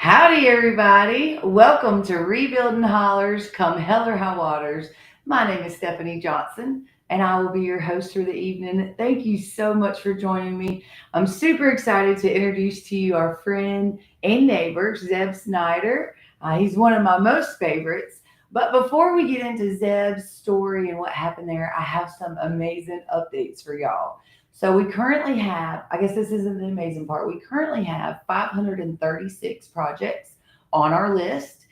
Howdy, everybody. Welcome to Rebuilding Hollers, come hell or high waters. My name is Stephanie Johnson, and I will be your host for the evening. Thank you so much for joining me. I'm super excited to introduce to you our friend and neighbor, Zeb Snyder. He's one of my most favorites. But before we get into Zeb's story and what happened there, I have some amazing updates for y'all. So we currently have, I guess this isn't the amazing part, we currently have 536 projects on our list.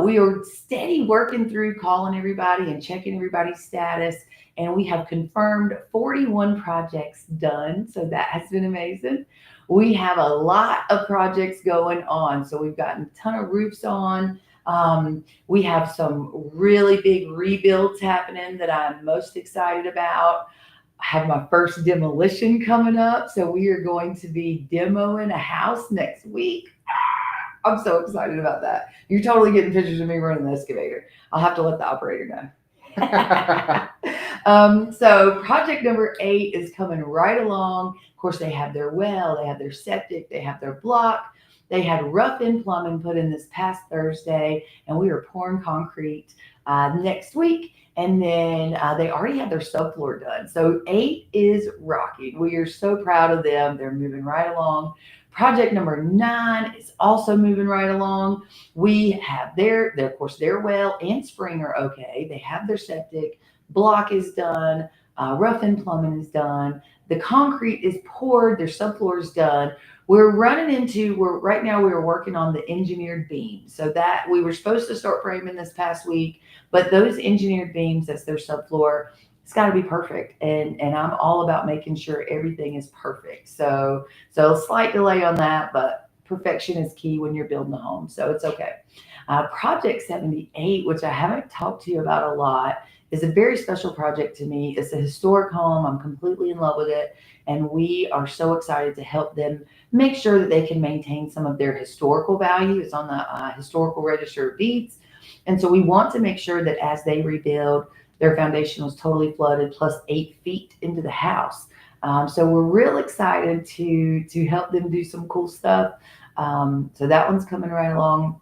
We are steady working through calling everybody and checking everybody's status, and we have confirmed 41 projects done. So that has been amazing. We have a lot of projects going on. So we've gotten a ton of roofs on. We have some really big rebuilds happening that I'm most excited about. I have my first demolition coming up. So we are going to be demoing a house next week. I'm so excited about that. You're totally getting pictures of me running the excavator. I'll have to let the operator know. So project number 8 is coming right along. Of course, they have their well, they have their septic, they have their block. They had rough-in plumbing put in this past Thursday, and we are pouring concrete next week. And then they already have their subfloor done. So 8 is rocking. We are so proud of them. They're moving right along. Project number 9 is also moving right along. We have of course, their well and spring are okay. They have their septic. Block is done. Rough-in plumbing is done. The concrete is poured. Their subfloor is done. Right now we are working on the engineered beams. So that we were supposed to start framing this past week, but those engineered beams, that's their subfloor, it's got to be perfect. And I'm all about making sure everything is perfect. So a slight delay on that, but perfection is key when you're building a home. So it's okay. Project 78, which I haven't talked to you about a lot, is a very special project to me. It's a historic home. I'm completely in love with it. And we are so excited to help them make sure that they can maintain some of their historical value. It's on the historical register of deeds. And so we want to make sure that as they rebuild, their foundation was totally flooded plus 8 feet into the house. So we're real excited to help them do some cool stuff. So that one's coming right along.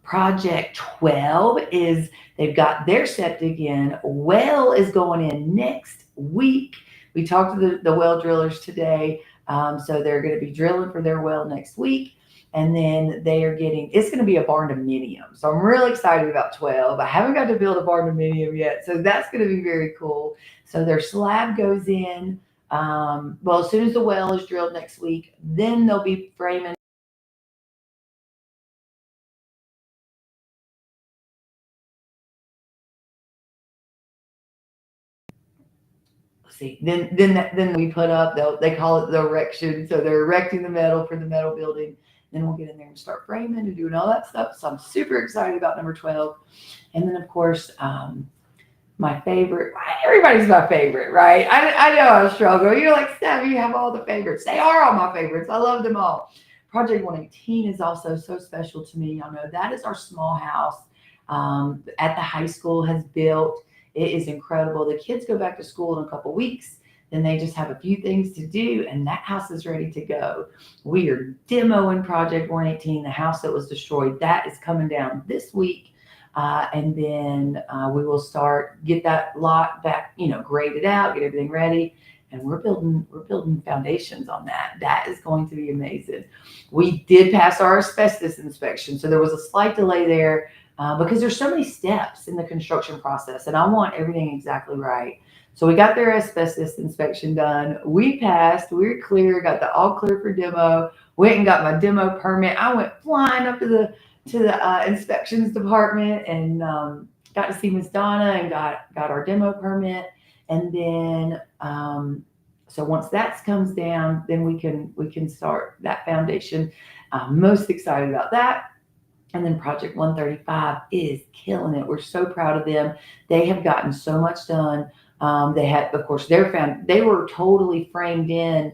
Project 12 is they've got their septic in. Well is going in next week. We talked to the well drillers today. So they're going to be drilling for their well next week. And then it's going to be a barn-dominium. So I'm really excited about 12. I haven't got to build a barn-dominium yet. So that's going to be very cool. So their slab goes in. As soon as the well is drilled next week, then they'll be framing. See, then we put up, they call it the erection. So they're erecting the metal for the metal building. Then we'll get in there and start framing and doing all that stuff. So I'm super excited about number 12. And then, of course, my favorite, everybody's my favorite, right? I know I struggle. You're like, Steph, you have all the favorites. They are all my favorites. I love them all. Project 118 is also so special to me. Y'all know that is our small house at the high school has built. It is incredible. The kids go back to school in a couple weeks. Then they just have a few things to do, and that house is ready to go. We are demoing Project 118, the house that was destroyed. That is coming down this week. And then we will get that lot back, graded out, get everything ready. And we're building foundations on that. That is going to be amazing. We did pass our asbestos inspection. So there was a slight delay there because there's so many steps in the construction process, and I want everything exactly right. So we got their asbestos inspection done. We passed, we were clear, got the all clear for demo, went and got my demo permit. I went flying up to the inspections department and got to see Miss Donna and got our demo permit. And then so once that comes down, then we can start that foundation. I'm most excited about that. And then Project 135 is killing it. We're so proud of them. They have gotten so much done. They had, of course, they were totally framed in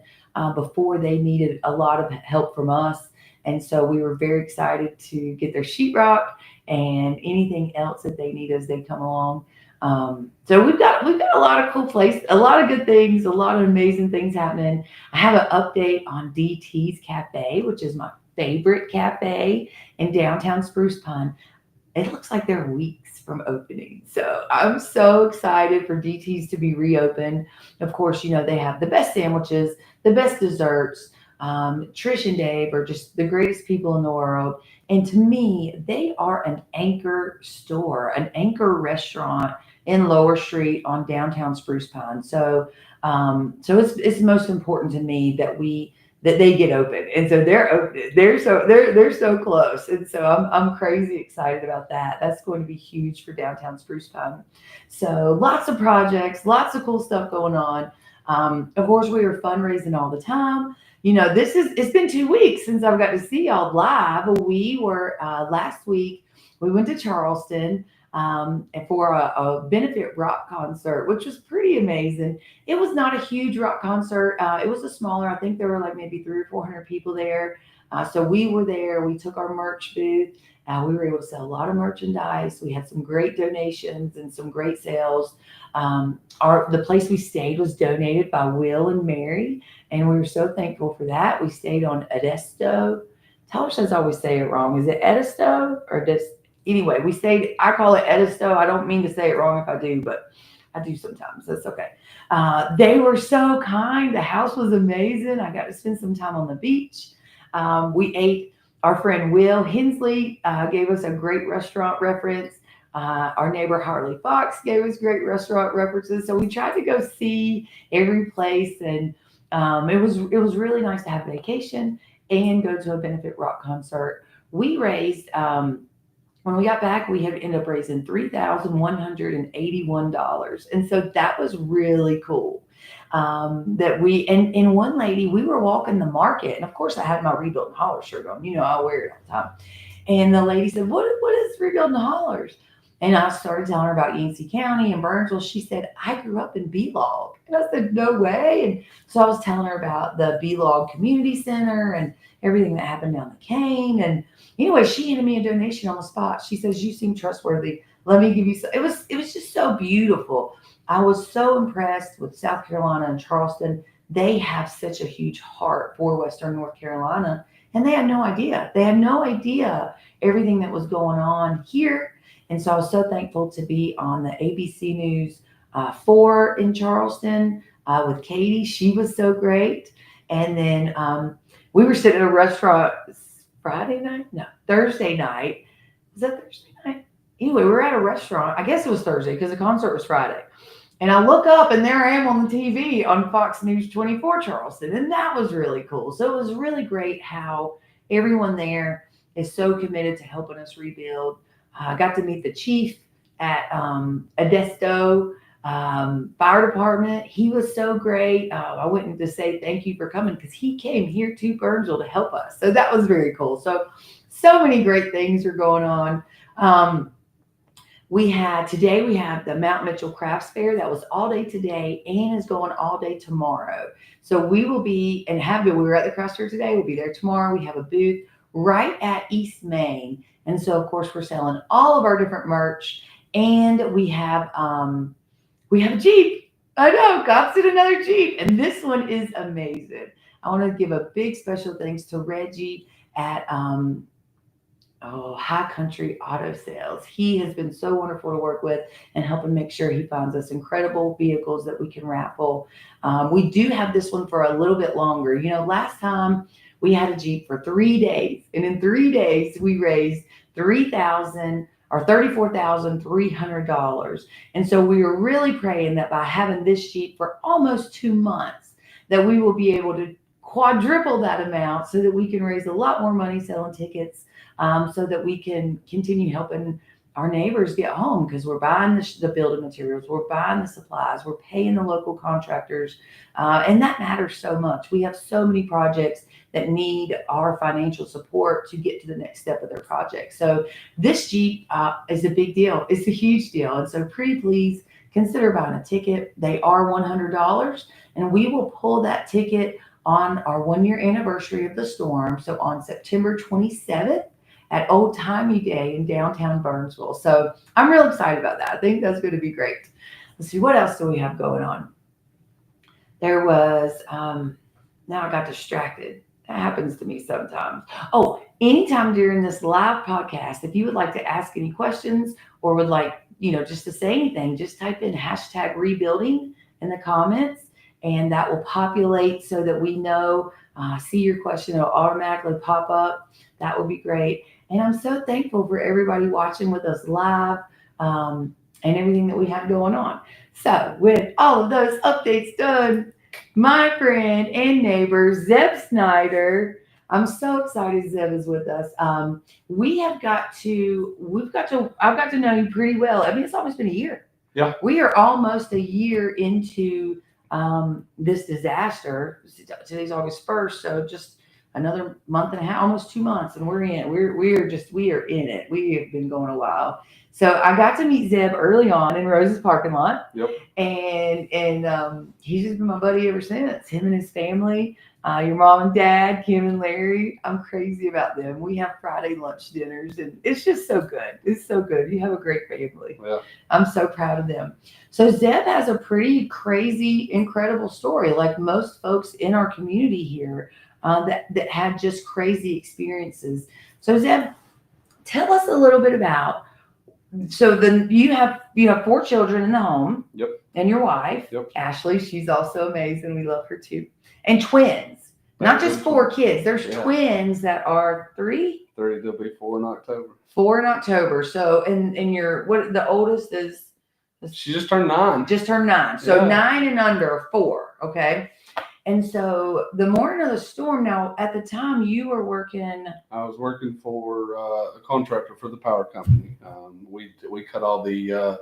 before they needed a lot of help from us. And so we were very excited to get their sheetrock and anything else that they need as they come along. So we've got a lot of cool places, a lot of good things, a lot of amazing things happening. I have an update on DT's Cafe, which is my favorite cafe in downtown Spruce Pine. It looks like they're weeks from opening. So I'm so excited for DT's to be reopened. Of course, they have the best sandwiches, the best desserts. Trish and Dave are just the greatest people in the world. And to me, they are an anchor store, an anchor restaurant in Lower Street on downtown Spruce Pine. So it's most important to me that they get open, and so they're open. They're so close, and so I'm crazy excited about that. That's going to be huge for downtown Spruce Pine. So lots of projects, lots of cool stuff going on. Of course, we are fundraising all the time. It's been 2 weeks since I've got to see y'all live. We were last week. We went to Charleston for a benefit rock concert, which was pretty amazing. It was not a huge rock concert. It was a smaller. I think there were like maybe 300 or 400 people there. So we were there. We took our merch booth. We were able to sell a lot of merchandise. We had some great donations and some great sales. The place we stayed was donated by Will and Mary, and we were so thankful for that. We stayed on Edisto. Tyler says I always say it wrong. Is it Edisto or Edisto? Anyway, we stayed. I call it Edisto. I don't mean to say it wrong if I do, but I do sometimes. That's okay. They were so kind. The house was amazing. I got to spend some time on the beach. We ate. Our friend Will Hensley gave us a great restaurant reference. Our neighbor Harley Fox gave us great restaurant references. So we tried to go see every place, and it was really nice to have a vacation and go to a benefit rock concert. We raised. When we got back, we had ended up raising $3,181, and so that was really cool. And one lady, we were walking the market, and of course, I had my Rebuilding Hollers shirt on. I wear it all the time. And the lady said, "What is Rebuilding Hollers?" And I started telling her about Yancey County and Burnsville. She said, "I grew up in B-Log." And I said, "No way." And so I was telling her about the B-Log Community Center and everything that happened down the Cane. And anyway, she handed me a donation on the spot. She says, "You seem trustworthy. Let me give you some." It was just so beautiful. I was so impressed with South Carolina and Charleston. They have such a huge heart for Western North Carolina, and they had no idea. They had no idea everything that was going on here. And so I was so thankful to be on the ABC News 4 in Charleston with Katie. She was so great. And then we were sitting at a restaurant Friday night? No, Thursday night. Was that Thursday night? Anyway, we were at a restaurant. I guess it was Thursday because the concert was Friday. And I look up and there I am on the TV on Fox News 24 Charleston. And that was really cool. So it was really great how everyone there is so committed to helping us rebuild. I got to meet the chief at Edisto Fire Department. He was so great. I went to say thank you for coming because he came here to Burnsville to help us. So that was very cool. So many great things are going on. Today we have the Mount Mitchell Crafts Fair that was all day today and is going all day tomorrow. So we will be we were at the crafts fair today. We'll be there tomorrow. We have a booth right at East Main. And so of course we're selling all of our different merch, and we have a Jeep. I know, God's in another Jeep, and this one is amazing. I want to give a big special thanks to Reggie at High Country Auto Sales. He has been so wonderful to work with and helping make sure he finds us incredible vehicles that we can raffle. We do have this one for a little bit longer. Last time we had a Jeep for 3 days, and in 3 days we raised $34,300. And so we were really praying that by having this Jeep for almost 2 months, that we will be able to quadruple that amount so that we can raise a lot more money selling tickets, so that we can continue helping our neighbors get home, because we're buying the building materials, we're buying the supplies, we're paying the local contractors, and that matters so much. We have so many projects that need our financial support to get to the next step of their project. So this Jeep is a big deal. It's a huge deal. And so pretty please consider buying a ticket. They are $100, and we will pull that ticket on our 1-year anniversary of the storm. So on September 27th at Old Timey Day in downtown Burnsville. So I'm real excited about that. I think that's going to be great. Let's see, what else do we have going on? There was, now I got distracted. That happens to me sometimes. Oh, anytime during this live podcast, if you would like to ask any questions or would like, just to say anything, just type in hashtag rebuilding in the comments and that will populate so that we know, see your question. It'll automatically pop up. That would be great. And I'm so thankful for everybody watching with us live and everything that we have going on. So with all of those updates done, my friend and neighbor, Zeb Snyder. I'm so excited Zeb is with us. I've got to know you pretty well. I mean, it's almost been a year. Yeah. We are almost a year into this disaster. Today's August 1st, so just another month and a half, almost 2 months, and we're in it. We are in it. We have been going a while. So I got to meet Zeb early on in Rose's parking lot. Yep. And he's just been my buddy ever since. Him and his family, your mom and dad, Kim and Larry. I'm crazy about them. We have Friday lunch dinners, and it's just so good. It's so good. You have a great family. Yeah. I'm so proud of them. So Zeb has a pretty crazy, incredible story, like most folks in our community here that had just crazy experiences. So Zeb, tell us a little bit about. So then you have 4 children in the home. Yep. And your wife, Yep. Ashley, she's also amazing. We love her too. And twins, not just 4 kids. There's twins that are 3. They'll be 4 in October. 4 in October. So and the oldest is. She just turned 9. Just turned 9. So 9 and under 4. Okay. And so the morning of the storm, now at the time you were working. I was working for a contractor for the power company. We cut all the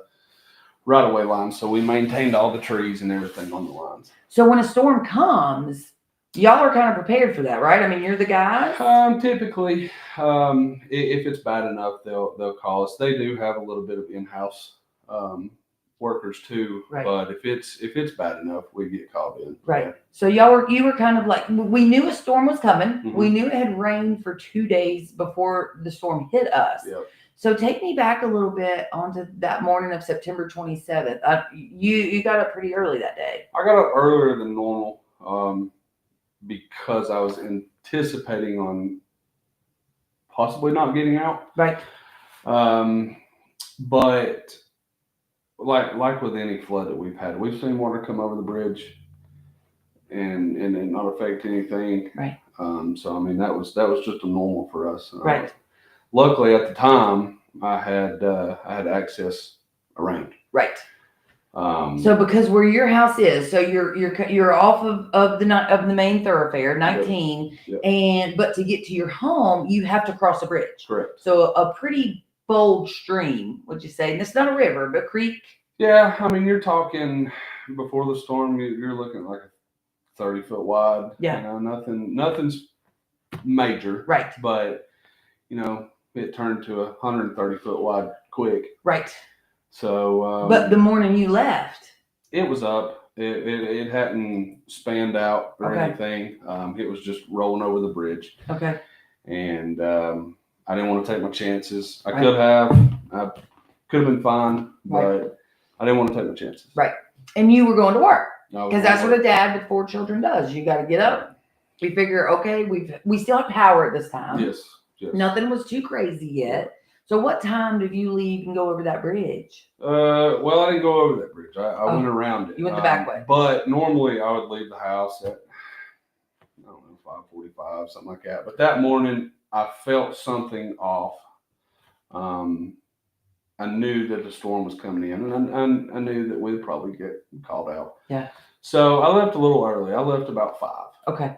right-of-way lines, so we maintained all the trees and everything on the lines. So when a storm comes, y'all are kind of prepared for that, right? I mean, you're the guys. Typically, if it's bad enough, they'll call us. They do have a little bit of in-house workers too, right. But if it's bad enough, we get called in. Right. Yeah. So you were kind of like, we knew a storm was coming. Mm-hmm. We knew it had rained for 2 days before the storm hit us. Yep. So take me back a little bit onto that morning of September 27th. You got up pretty early that day. I got up earlier than normal because I was anticipating on possibly not getting out. Right. But like with any flood that we've had, we've seen water come over the bridge and it not affect anything. Right. So I mean that was just a normal for us. Right. Luckily at the time I had access around. Right. So because where your house is, so you're off of the main thoroughfare, 19, yep. But to get to your home, you have to cross a bridge. Correct. So a pretty bold stream, would you say? And it's not a river, but creek. Yeah, I mean you're talking before the storm, you're looking like a 30-foot wide. Yeah. Nothing's major. Right. But it turned to 130-foot wide quick. Right. So. But the morning you left, it was up. It hadn't spanned out or anything. It was just rolling over the bridge. Okay. And I didn't want to take my chances. I could have been fine, but I didn't want to take my chances. Right. And you were going to work because that's what a dad with 4 children does. You got to get up. We figure, okay, we still have power at this time. Yes. Nothing was too crazy yet. So what time did you leave and go over that bridge? Well, I didn't go over that bridge. I went around it. You went the back way. But normally I would leave the house at, 5:45, something like that. But that morning I felt something off. I knew that the storm was coming in, and I knew that we'd probably get called out. Yeah. So I left a little early. I left about 5. Okay.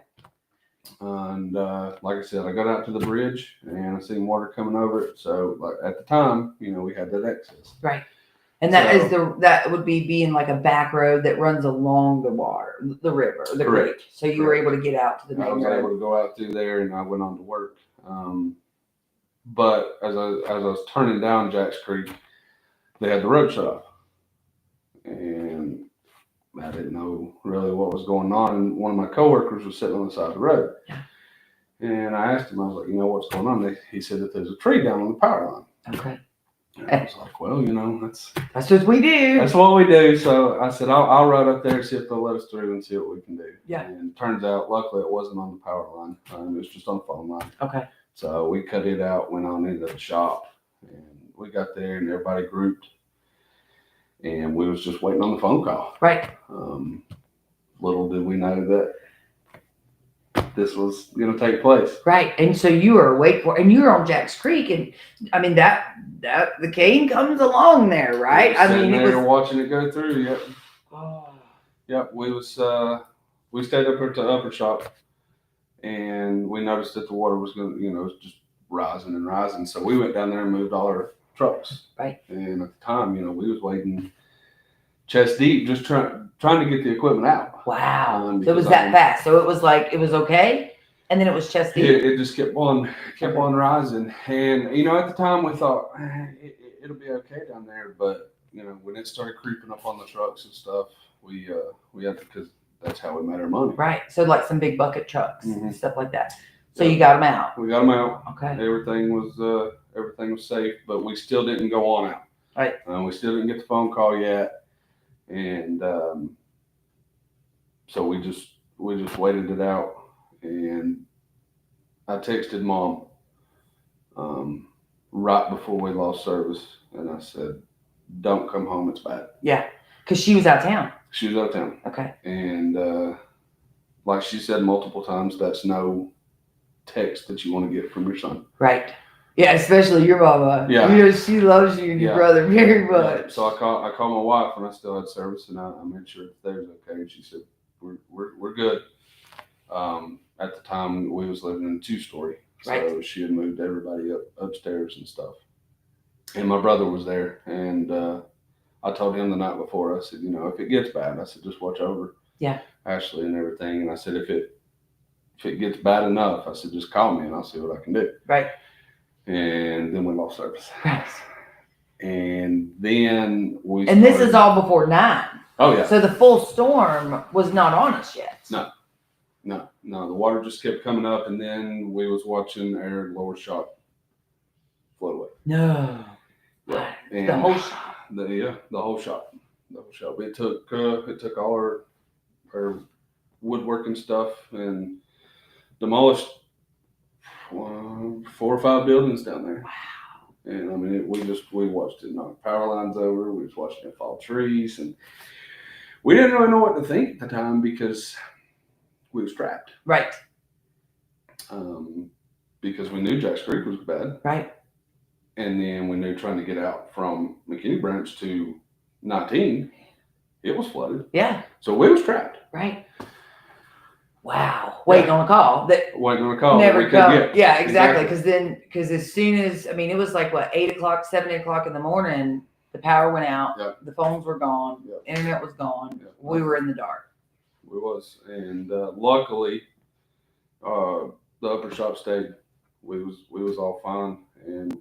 And like I said, I got out to the bridge and I seen water coming over it. So at the time, we had that access. Right. And that would be being like a back road that runs along the river, the creek. So you were able to get out to the main road. I was able to go out through there, and I went on to work. But as I was turning down Jack's Creek, they had the road shut off, and I didn't know really what was going on. And one of my coworkers was sitting on the side of the road, and I asked him, I was like, what's going on? He said that there's a tree down on the power line. Okay. And I was like, well, That's what we do. that's what we do. So I said, I'll ride up there, see if they'll let us through and see what we can do. Yeah. And turns out, luckily, it wasn't on the power line. It was just on the phone line. Okay. So we cut it out, went on into the shop, and we got there and everybody grouped. And we was just waiting on the phone call. Right. Little did we know that this was going to take place. Right. And so you were awake and you were on Jack's Creek, and I mean that the cane comes along there, right? I mean, they were watching it go through. Yep. Oh. Yep. We stayed up at the upper shop, and we noticed that the water was going to, just rising and rising. So we went down there and moved all our trucks. Right. And at the time, we was waiting chest deep, just trying to get the equipment out. Wow. So it was that fast. So it was like, it was okay. And then it was chest deep. It just kept on rising. And, at the time we thought, it'll be okay down there. But, when it started creeping up on the trucks and stuff, we had to, because that's how we made our money. Right. So like some big bucket trucks Mm-hmm. and stuff like that. So you got them out. We got them out. Okay. Everything was safe, but we still didn't go on out. Right. We still didn't get the phone call yet. And, so we just waited it out, and I texted Mom right before we lost service, and I said, "Don't come home, it's bad." Yeah, because she was out of town. She was out of town. Okay. And like she said multiple times, that's no text that you want to get from your son. Right. Yeah, especially your mama. Yeah. She loves you and your brother very much. Yeah. So I called my wife when I still had service, and I made sure that they was okay. And she said, "We're good." At the time, we was living in a 2-story, so right. She had moved everybody upstairs and stuff. And my brother was there, and I told him the night before. I said, if it gets bad, I said, just watch over Ashley and everything. And I said, if it gets bad enough, I said, just call me and I'll see what I can do. Right. And then we lost service. Right. And then we. And this is all before 9. Oh yeah. So the full storm was not on us yet. No. The water just kept coming up, and then we was watching our lower shot float away. No. Yeah. And the whole shop. The whole shop. The whole shop. It took all our woodworking stuff and demolished 4 or 5 buildings down there. Wow. And I mean, we watched it knock power lines over. We was watching it fall trees, and we didn't really know what to think at the time because we was trapped. Right. Because we knew Jack's Creek was bad. Right. And then we knew trying to get out from McKinney Branch to 19, it was flooded. Yeah. So we was trapped. Right. Wow. Waiting on a call. Waiting on a call. Never come. Yeah, exactly. Exactly. Because as soon as, it was like 8 o'clock, 7 o'clock in the morning, the power went out. Yep. The phones were gone. Yep. Internet was gone. Yep. We were in the dark. We was. And luckily, the upper shop stayed. We was all fine. And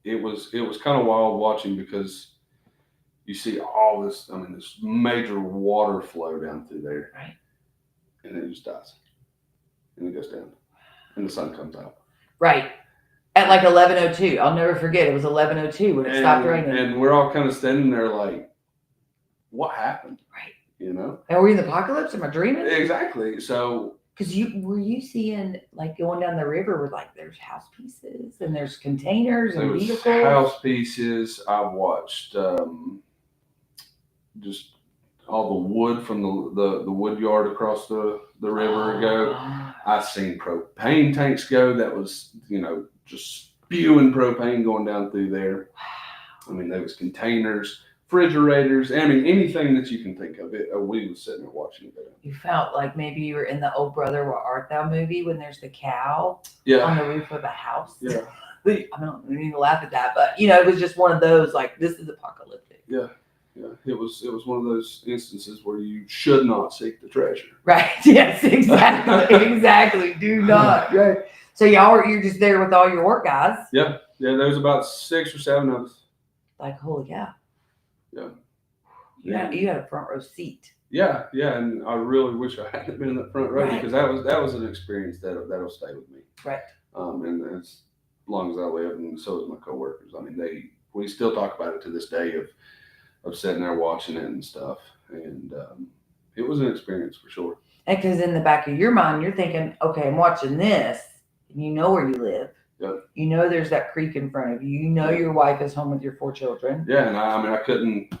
it was kind of wild watching because you see all this, this major water flow down through there. Right. And it just dies. And it goes down. And the sun comes out. Right. At 11:02. I'll never forget. It was 11:02 when it stopped raining. And we're all kind of standing there like, what happened? Right. And were we in the apocalypse? Am I dreaming? Exactly. So. Because were you seeing going down the river where there's house pieces and there's containers and vehicles? House pieces. I've watched just all the wood from the wood yard across the river go. I've seen propane tanks go that was, just spewing propane going down through there. Wow. There was containers, refrigerators, anything that you can think of. We was sitting there watching it. You felt like maybe you were in the Oh Brother Where Art Thou movie when there's the cow on the roof of a house. Yeah. I don't even laugh at that, but it was just one of those this is apocalyptic. Yeah. Yeah, it was one of those instances where you should not seek the treasure. Right. Yes, exactly. Exactly. Do not. Right. So you're just there with all your work guys. Yeah. Yeah. There was about 6 or 7 of us. Holy cow. Yeah. You had a front row seat. Yeah. Yeah. And I really wish I hadn't been in that front row because that was an experience that'll stay with me. Right. And as long as I live, and so is my coworkers. They we still talk about it to this day of sitting there watching it and stuff. And it was an experience for sure. And because in the back of your mind, you're thinking, okay, I'm watching this, and you know where you live. Yep. You know there's that creek in front of you. You know your wife is home with your 4 children. Yeah, and I couldn't.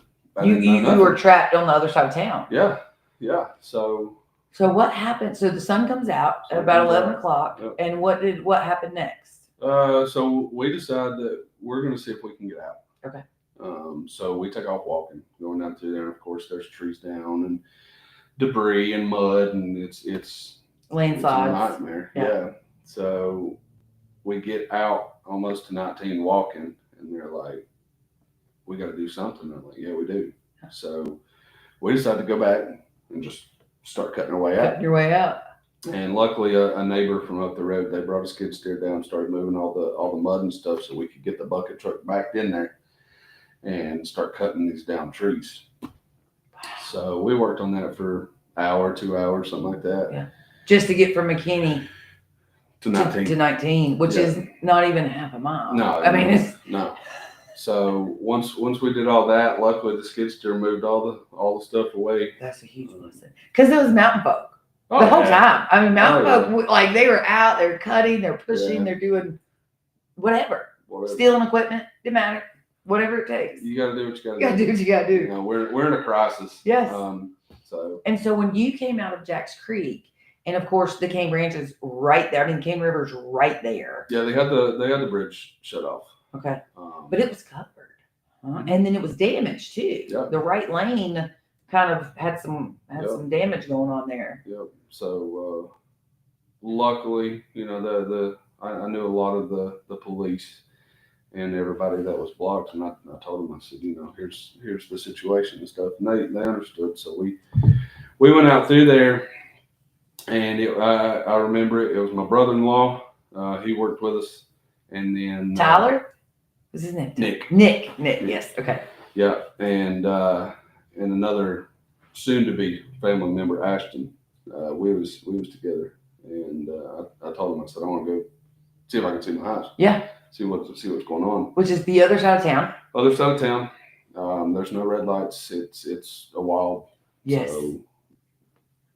You were trapped on the other side of town. Yeah, yeah. So what happened? So the sun comes out at about 11 o'clock, Yep. and what happened next? So we decided that we're going to see if we can get out. Okay. So we take off walking, going down through there. And of course, there's trees down and debris and mud, and it's Landslides. It's a nightmare. Yeah. So we get out almost to 19 walking, and they're like, "We got to do something." I'm like, "Yeah, we do." So we decided to go back and just start cutting our way out. Cutting your way out. And luckily, a neighbor from up the road, they brought a skid steer down, started moving all the mud and stuff, so we could get the bucket truck back in there and start cutting these down trees. So we worked on that for an hour, 2 hours, something like that. Yeah. Just to get from McKinney to 19. To 19, which is not even half a mile. No. I mean, it's no. So once we did all that, luckily the skid steer moved all the stuff away. That's a huge lesson. Because it was mountain folk. Oh, the whole yeah. time. I mean, mountain folk, like they were out, they're cutting, they're pushing, they're doing whatever. Stealing equipment, didn't matter. Whatever it takes. You got to do what you got to do. You got to do what you got to do. You know, we're in a crisis. Yes. And so when you came out of Jack's Creek, and of course the Cane Branch is right there. I mean, Cane River's right there. Yeah, they had the bridge shut off. Okay. But it was covered, and then it was damaged too. Yep. The right lane kind of had some damage going on there. Yep. So luckily, you know, I knew a lot of the police and everybody that was blocked, and I told them, I said, you know, here's the situation and stuff, and they understood. So we went out through there, and I remember it was my brother-in-law. He worked with us, and then Tyler. What's his name? Nick. Yes. Okay. Yeah, and another soon-to-be family member, Ashton. We was together, and I told him, I said, I want to go see if I can see my house. Yeah. See what's going on. Which is the other side of town. Other side of town. There's no red lights. It's a wild. Yes. So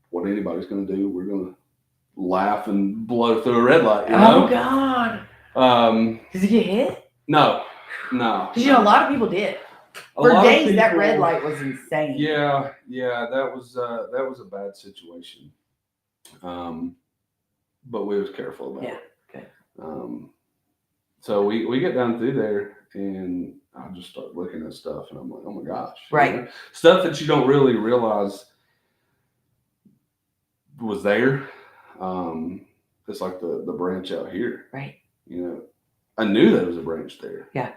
what anybody's going to do, we're going to laugh and blow through a red light. You know? Oh God. Did you get hit? No. Because you know a lot of people did. For days, that red light was insane. Yeah, that was a bad situation. But we was careful about it. Okay. So we get down through there, and I just start looking at stuff, and I'm like, oh my gosh. Right. You know? Stuff that you don't really realize was there. It's like the branch out here. Right. You know, I knew there was a branch there. Yeah.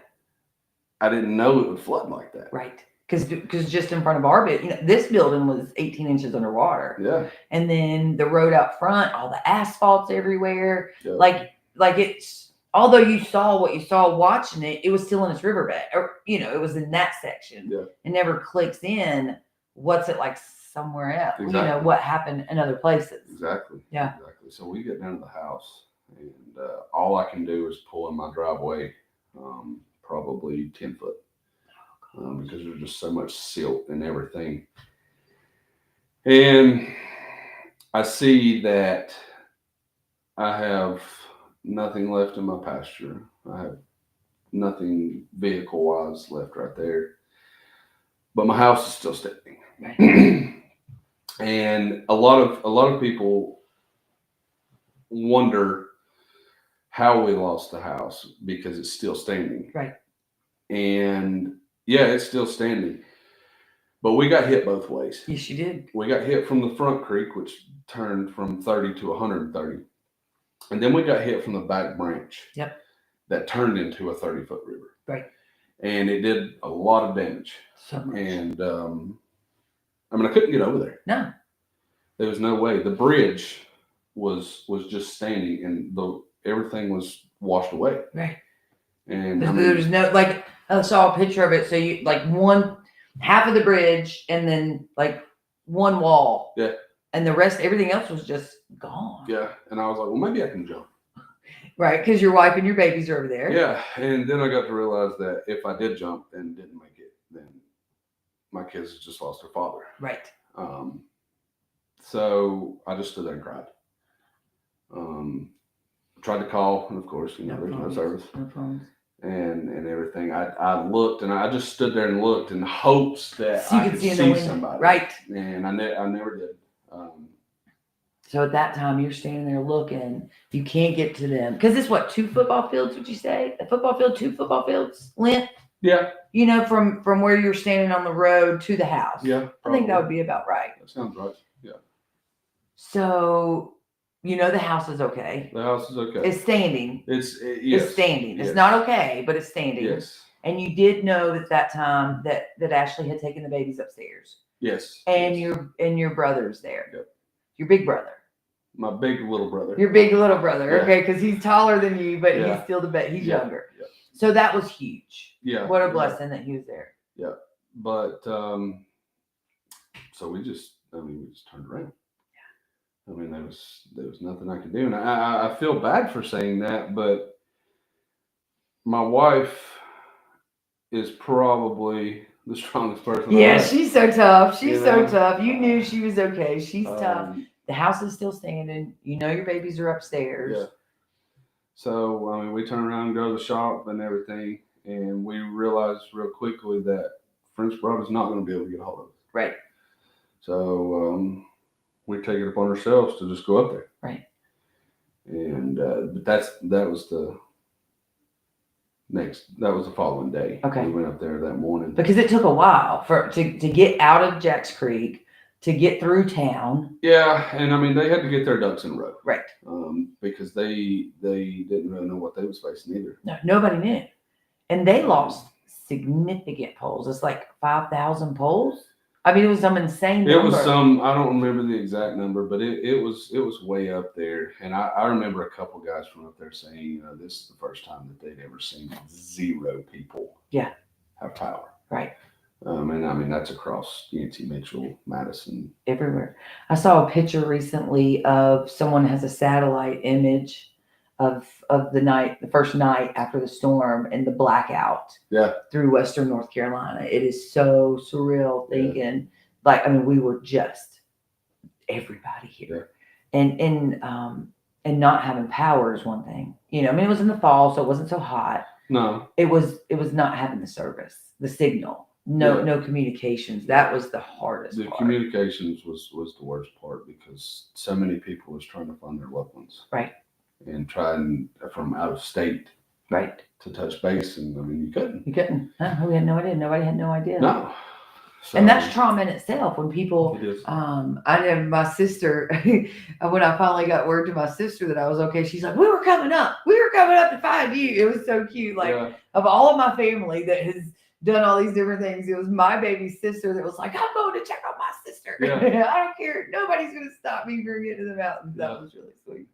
I didn't know it would flood like that. Right. Because just in front of our building, you know, this building was 18 inches underwater. Yeah. And then the road out front, all the asphalt's everywhere. Yeah. Like it's, although you saw what you saw watching it, it was still in its riverbed, or, you know, it was in that section. Yeah. It never clicks in. What's it like somewhere else? Exactly. You know, what happened in other places. Exactly. Yeah. Exactly. So we get down to the house, and all I can do is pull in my driveway, probably 10 foot. Because there's just so much silt and everything. And I see that I have nothing left in my pasture. I have nothing vehicle-wise left right there. But my house is still standing. Right. And a lot of people wonder how we lost the house because it's still standing. Right. And yeah, it's still standing. But we got hit both ways. Yes, you did. We got hit from the front creek, which turned from 30 to 130. And then we got hit from the back branch. Yep. That turned into a 30-foot river. Right. And it did a lot of damage. So much. And I mean, I couldn't get over there. No. There was no way. The bridge was just standing, and everything was washed away. Right. And There's no, like, I saw a picture of it. So you, like, half of the bridge and then like one wall. Yeah. And the rest, everything else was just gone. Yeah. And I was like, well, maybe I can jump. Right, because your wife and your babies are over there. Yeah, and then I got to realize that if I did jump and didn't make it, then my kids just lost their father. Right. So I just stood there and cried. Tried to call, and of course, there's no service. No phones. And everything. I looked, and I just stood there and looked in hopes that So I could see somebody. Right. And I never did. So at that time, you're standing there looking. You can't get to them. Because it's what, 2 football fields, would you say? A football field, 2 football fields length? Yeah. You know, from where you're standing on the road to the house. Yeah. I think that would be about right. That sounds right. Yeah. So, you know, the house is okay. The house is okay. It's standing. Yes. It's standing. Yes. It's not okay, but it's standing. Yes. And you did know at that time that Ashley had taken the babies upstairs. Yes. And your brother's there. Yep. Your big brother. My big little brother. Your big little brother. Yeah. Okay, because he's taller than you, but Yeah. he's still he's Yeah. younger. Yeah. So that was huge. Yeah. What a blessing that he was there. Yeah. But so we just turned around. Yeah. I mean, there was nothing I could do. And I feel bad for saying that, but my wife is probably the strongest person. Yeah, she's so tough. She's so tough. You knew she was okay. She's tough. The house is still standing. You know your babies are upstairs. Yeah. So, I mean, we turn around and go to the shop and everything, and we realized real quickly that French Broad is not going to be able to get a hold of us. Right. So, we take it upon ourselves to just go up there. Right. And but that was the following day. Okay. We went up there that morning. Because it took a while to get out of Jacks Creek, to get through town. Yeah, and I mean they had to get their ducks in a row. Right. Because they didn't really know what they was facing either. No, nobody knew. And they lost significant polls. It's like 5,000 polls. I mean, it was some insane number. It was some, I don't remember the exact number, but it was way up there. And I remember a couple guys from up there saying, this is the first time that they'd ever seen 0 people have power. Right. And I mean, that's across Yancey, Mitchell, Madison. Everywhere. I saw a picture recently of someone has a satellite image of the first night after the storm and the blackout through Western North Carolina. It is so surreal thinking, like, I mean, we were just everybody here. And not having power is one thing. You know, I mean, it was in the fall, so it wasn't so hot. No. It was not having the service, the signal. No communications. That was the hardest part. Communications was the worst part because so many people was trying to find their loved ones. Right. And trying from out of state. Right. To touch base. And I mean, you couldn't. We had no idea. Nobody had no idea. No. So, and that's trauma in itself. When people, I know my sister, when I finally got word to my sister that I was okay, she's like, we were coming up to find you. It was so cute. Like of all of my family that has done all these different things, it was my baby sister that was like, I'm going to check on my sister. Yeah. I don't care. Nobody's going to stop me from getting to the mountains. That was really sweet.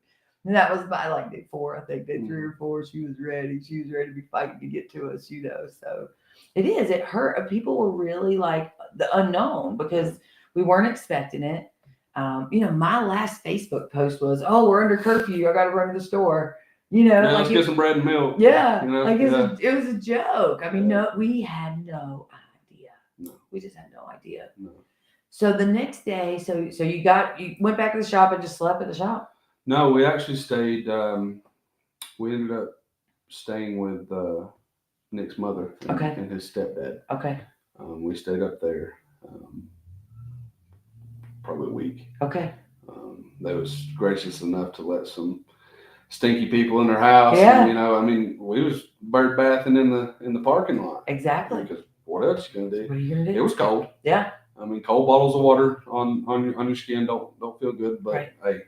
And that was by like day 4, I think, day 3 or 4. She was ready. She was ready to be fighting to get to us, you know. So it hurt. People were really like the unknown because we weren't expecting it. You know, my last Facebook post was, we're under curfew. I got to run to the store. You know, let's get some bread and milk. Yeah. You know? Like it was a joke. I mean, no, we had no idea. No. We just had no idea. No. So the next day, so you went back to the shop and just slept at the shop? No, we actually stayed. We ended up staying with Nick's mother and his stepdad. Okay. We stayed up there probably a week. Okay. They was gracious enough to let some stinky people in their house. Yeah. And, you know, I mean, we was bird bathing in the parking lot. Exactly. Because what else you gonna do? What are you gonna do? It was cold. Yeah. I mean, cold bottles of water on your skin don't feel good, but hey,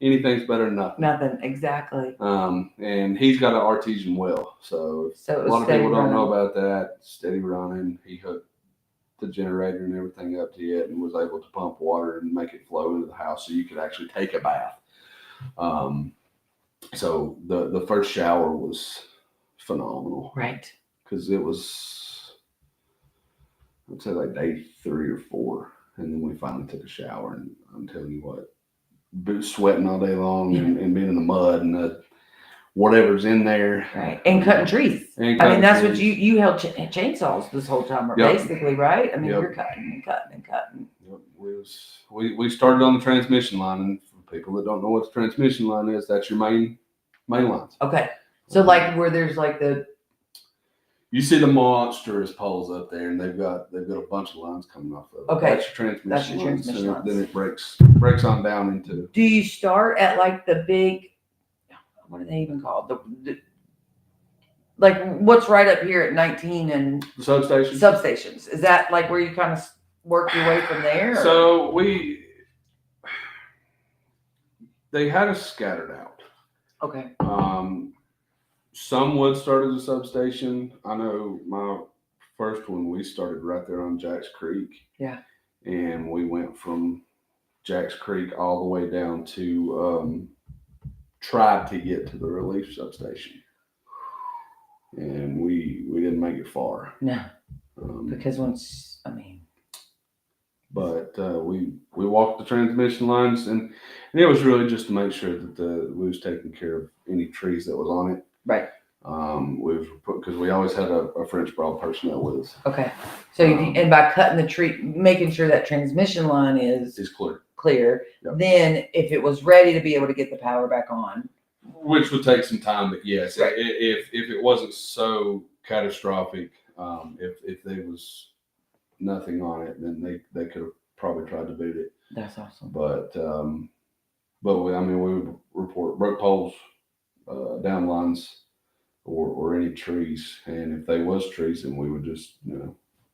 anything's better than nothing. Nothing, exactly. And he's got an artesian well, so a lot of people don't know about that. Steady running. He hooked the generator and everything up to it and was able to pump water and make it flow into the house so you could actually take a bath. So the first shower was phenomenal. Right. Because it was, I'd say like day 3 or 4. And then we finally took a shower, and I'm telling you what, sweating all day long and being in the mud and whatever's in there. Right. And cutting trees. And I mean, that's what trees. you held chainsaws this whole time, Yep. basically, right? I mean, Yep. you're cutting and cutting and cutting. Yep. We started on the transmission line, and for people that don't know what the transmission line is, that's your main lines. Okay. So like where there's like you see the monstrous poles up there, and they've got a bunch of lines coming off of it. Okay. That's your transmission. That's your lines, transmission and lines. then it breaks on down into. Do you start at like the big, what are they even called? Like what's right up here at 19 and The substation. Substations. Is that like where you kind of work your way from there? Or? So they had us scattered out. Okay. Some would start as a substation. I know my first one, we started right there on Jacks Creek. Yeah. And we went from Jacks Creek all the way down to tried to get to the relief substation. And we didn't make it far. No. Because but we walked the transmission lines, and it was really just to make sure that we was taking care of any trees that was on it. Right. Because we always had a French Broad personnel with us. Okay. So and by cutting the tree, making sure that transmission line is clear. Yep. Then if it was ready to be able to get the power back on, which would take some time, but yes, right. if it wasn't so catastrophic, if there was nothing on it, then they could have probably tried to boot it. That's awesome. But we would report broke poles, down lines, or any trees, and if there was trees, then we would just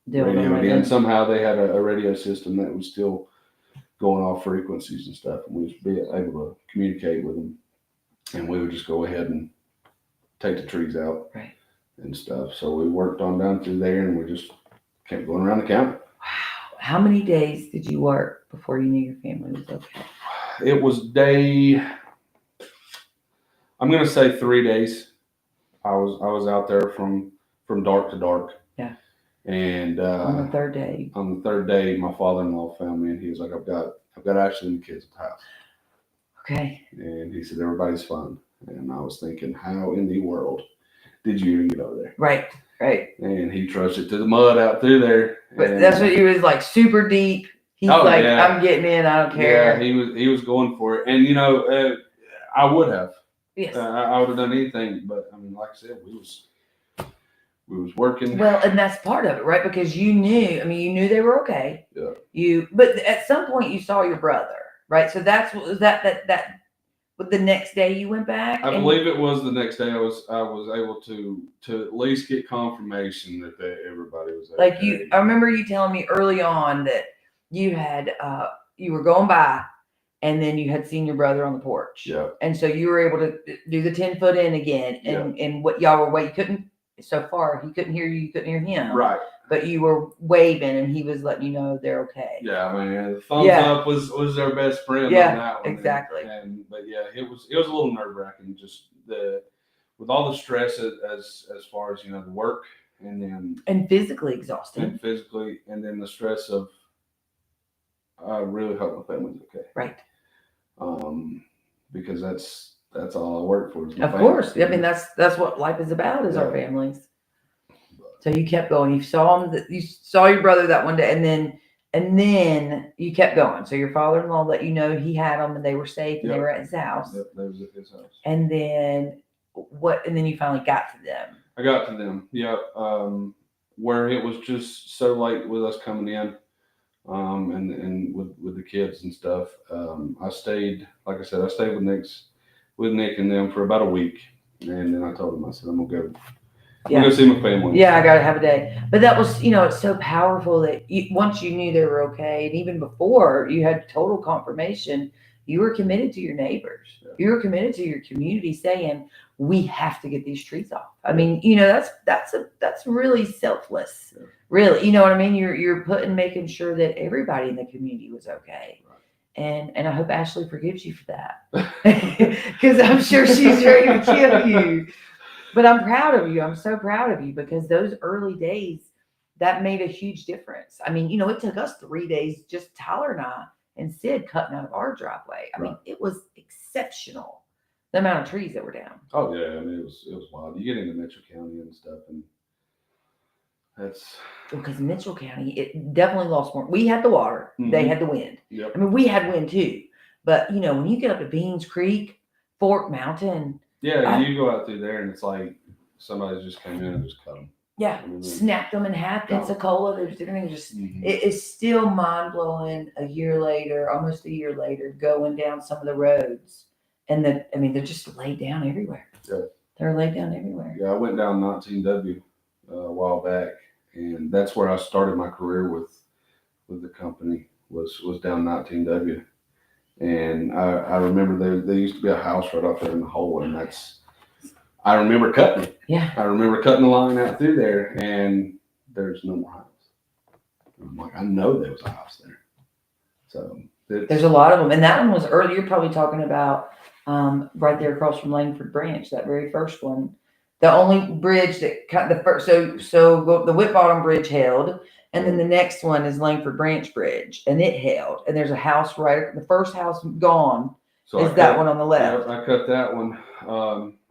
radio it in. Somehow they had a radio system that was still going off frequencies and stuff, and we would be able to communicate with them, and we would just go ahead and take the trees out, right, and stuff. So we worked on down through there, and we just kept going around the county. Wow. How many days did you work before you knew your family was okay? It was I'm going to say 3 days. I was out there from dark to dark. Yeah. And on the third day, my father-in-law found me, and he was like, I've got Ashley and the kids at the house. Okay. And he said, everybody's fine. And I was thinking, how in the world did you even get over there? Right. And he trusted to the mud out through there. But that's what he was like, super deep. He's like, yeah. I'm getting in. I don't care. Yeah, he was going for it. And, I would have. Yes. I would have done anything. But, I mean, like I said, we was working. Well, and that's part of it, right? Because you knew they were okay. Yeah. But at some point you saw your brother, right? So was that the next day you went back? I believe it was the next day I was able to at least get confirmation that everybody was okay. Like I remember you telling me early on that you had you were going by, and then you had seen your brother on the porch. Yeah. And so you were able to do the 10-foot in again, and what y'all were waiting. So far, he couldn't hear you. You couldn't hear him. Right. But you were waving, and he was letting you know they're okay. Yeah, I mean, the thumbs up was their best friend on that one. Exactly. But yeah, it was a little nerve wracking, just with all the stress as far as the work, and physically exhausting. And then the stress of I really hope my family's okay. Right. Because that's all I work for. Is my of family. Course. I mean, that's what life is about, is our families. So you kept going. You saw him. You saw your brother that one day, and then you kept going. So your father-in-law let you know he had them and they were safe and they were at his house. Yep, they was at his house. And then what? And then you finally got to them. I got to them. Yeah. Where it was just so late with us coming in, and with the kids and stuff. I stayed, like I said, with Nick and them for about a week, and then I told him, I said, I'm gonna go see my family. Yeah, I gotta have a day. But that was, it's so powerful that once you knew they were okay, and even before you had total confirmation, you were committed to your neighbors. Yeah. You were committed to your community, saying, we have to get these trees off. I mean, that's really selfless. Yeah. Really, you know what I mean? You're making sure that everybody in the community was okay. Right. And I hope Ashley forgives you for that, because I'm sure she's ready to kill you. But I'm proud of you. I'm so proud of you, because those early days, that made a huge difference. I mean, it took us 3 days, just Tyler and I and Sid cutting out of our driveway. I mean, it was exceptional The amount of trees that were down. Oh yeah, I mean it was wild. You get into Mitchell County and stuff, and that's Because Mitchell County, it definitely lost more. We had the water, they had the wind. Yep. I mean, we had wind too. But when you get up to Beans Creek, Fork Mountain. Yeah, you go out through there and it's like somebody just came in and just cut them. Yeah, snapped them in half. Pensacola, there's just it is still mind blowing. A year later, almost a year later, going down some of the roads, and they're just laid down everywhere. Yeah, they're laid down everywhere. Yeah, I went down 19W a while back, and that's where I started my career with the company. Was down 19W, and I remember there used to be a house right off there in the hole, and I remember cutting it. Yeah. I remember cutting the line out through there, and there's no more house. I'm like, I know there was a house there. So there's a lot of them, and that one was early. You're probably talking about right there across from Langford Branch, that very first one. The only bridge that cut the first, so the Whit Bottom Bridge held, and then the next one is Langford Branch Bridge, and it held. And there's a house the first house gone. So is that one on the left? Yeah, I cut that one.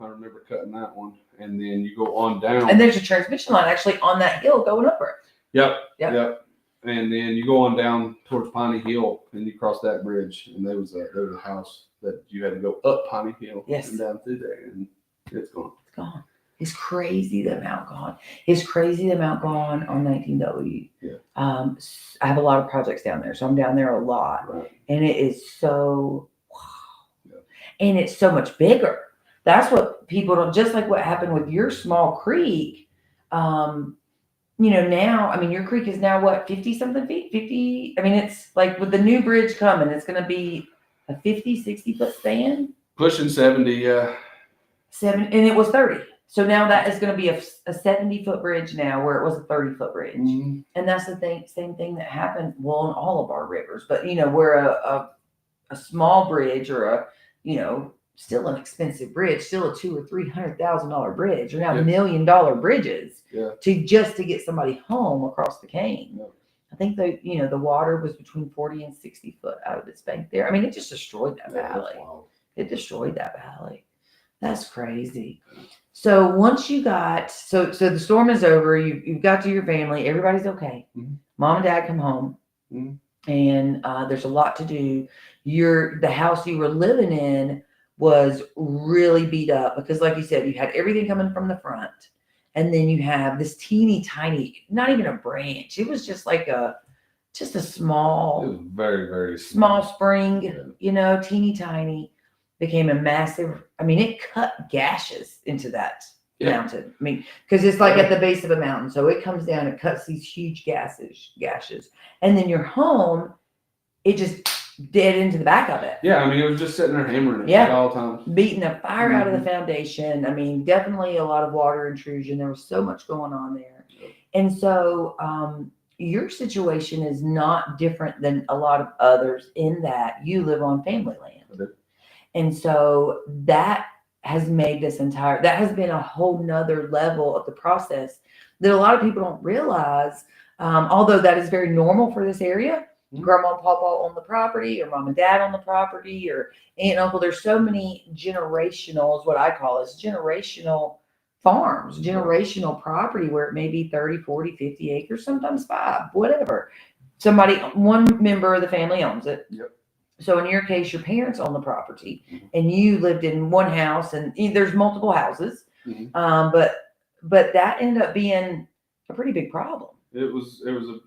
I remember cutting that one, and then you go on down. And there's a transmission line actually on that hill going up it. Yep. And then you go on down towards Piney Hill, and you cross that bridge, and there was a house that you had to go up Piney Hill and down through there, and it's gone. It's gone. It's crazy the amount gone. It's crazy the amount gone on 19W. Yeah. I have a lot of projects down there, so I'm down there a lot, right. And it is so and it's so much bigger. That's what people don't, just like what happened with your small creek. Now, I mean, your creek is now what, 50 something feet? 50. I mean, it's like with the new bridge coming, it's going to be a 50, 60 foot span. Pushing 70, yeah. 7, and it was 30. So now that is going to be a 70 foot bridge now, where it was a 30 foot bridge. And that's the same thing that happened, well, in all of our rivers. But, where a small bridge or still an expensive bridge, still a $200,000 or $300,000 bridge, or now $1 million bridges to get somebody home across the cane. Yeah. I think the water was between 40 and 60 foot out of its bank there. I mean, it just destroyed that valley. It destroyed that valley. That's crazy. So once you got, so the storm is over, you've got to your family, everybody's okay. Mom and dad come home. And there's a lot to do. The house you were living in was really beat up because, like you said, you had everything coming from the front, and then you have this teeny tiny, not even a branch. It was just like a small, it was very, very small spring, teeny tiny, became a massive. I mean, it cut gashes into that mountain. I mean, because it's like at the base of a mountain, so it comes down, it cuts these huge gashes, and then your home, it just dead into the back of it. Yeah, I mean, it was just sitting there hammering it at all times, beating the fire out of the foundation. I mean, definitely a lot of water intrusion. There was so much going on there, and so your situation is not different than a lot of others in that you live on family land, and so that has made that has been a whole nother level of the process that a lot of people don't realize. Although that is very normal for this area. Grandma and Papa own the property, or mom and dad own the property, or aunt and uncle. There's so many generational, is what I call it, generational farms, generational property where it may be 30, 40, 50 acres, sometimes 5, whatever. One member of the family owns it. Yep. So in your case, your parents own the property, and you lived in one house, and there's multiple houses. But that ended up being a pretty big problem. It was a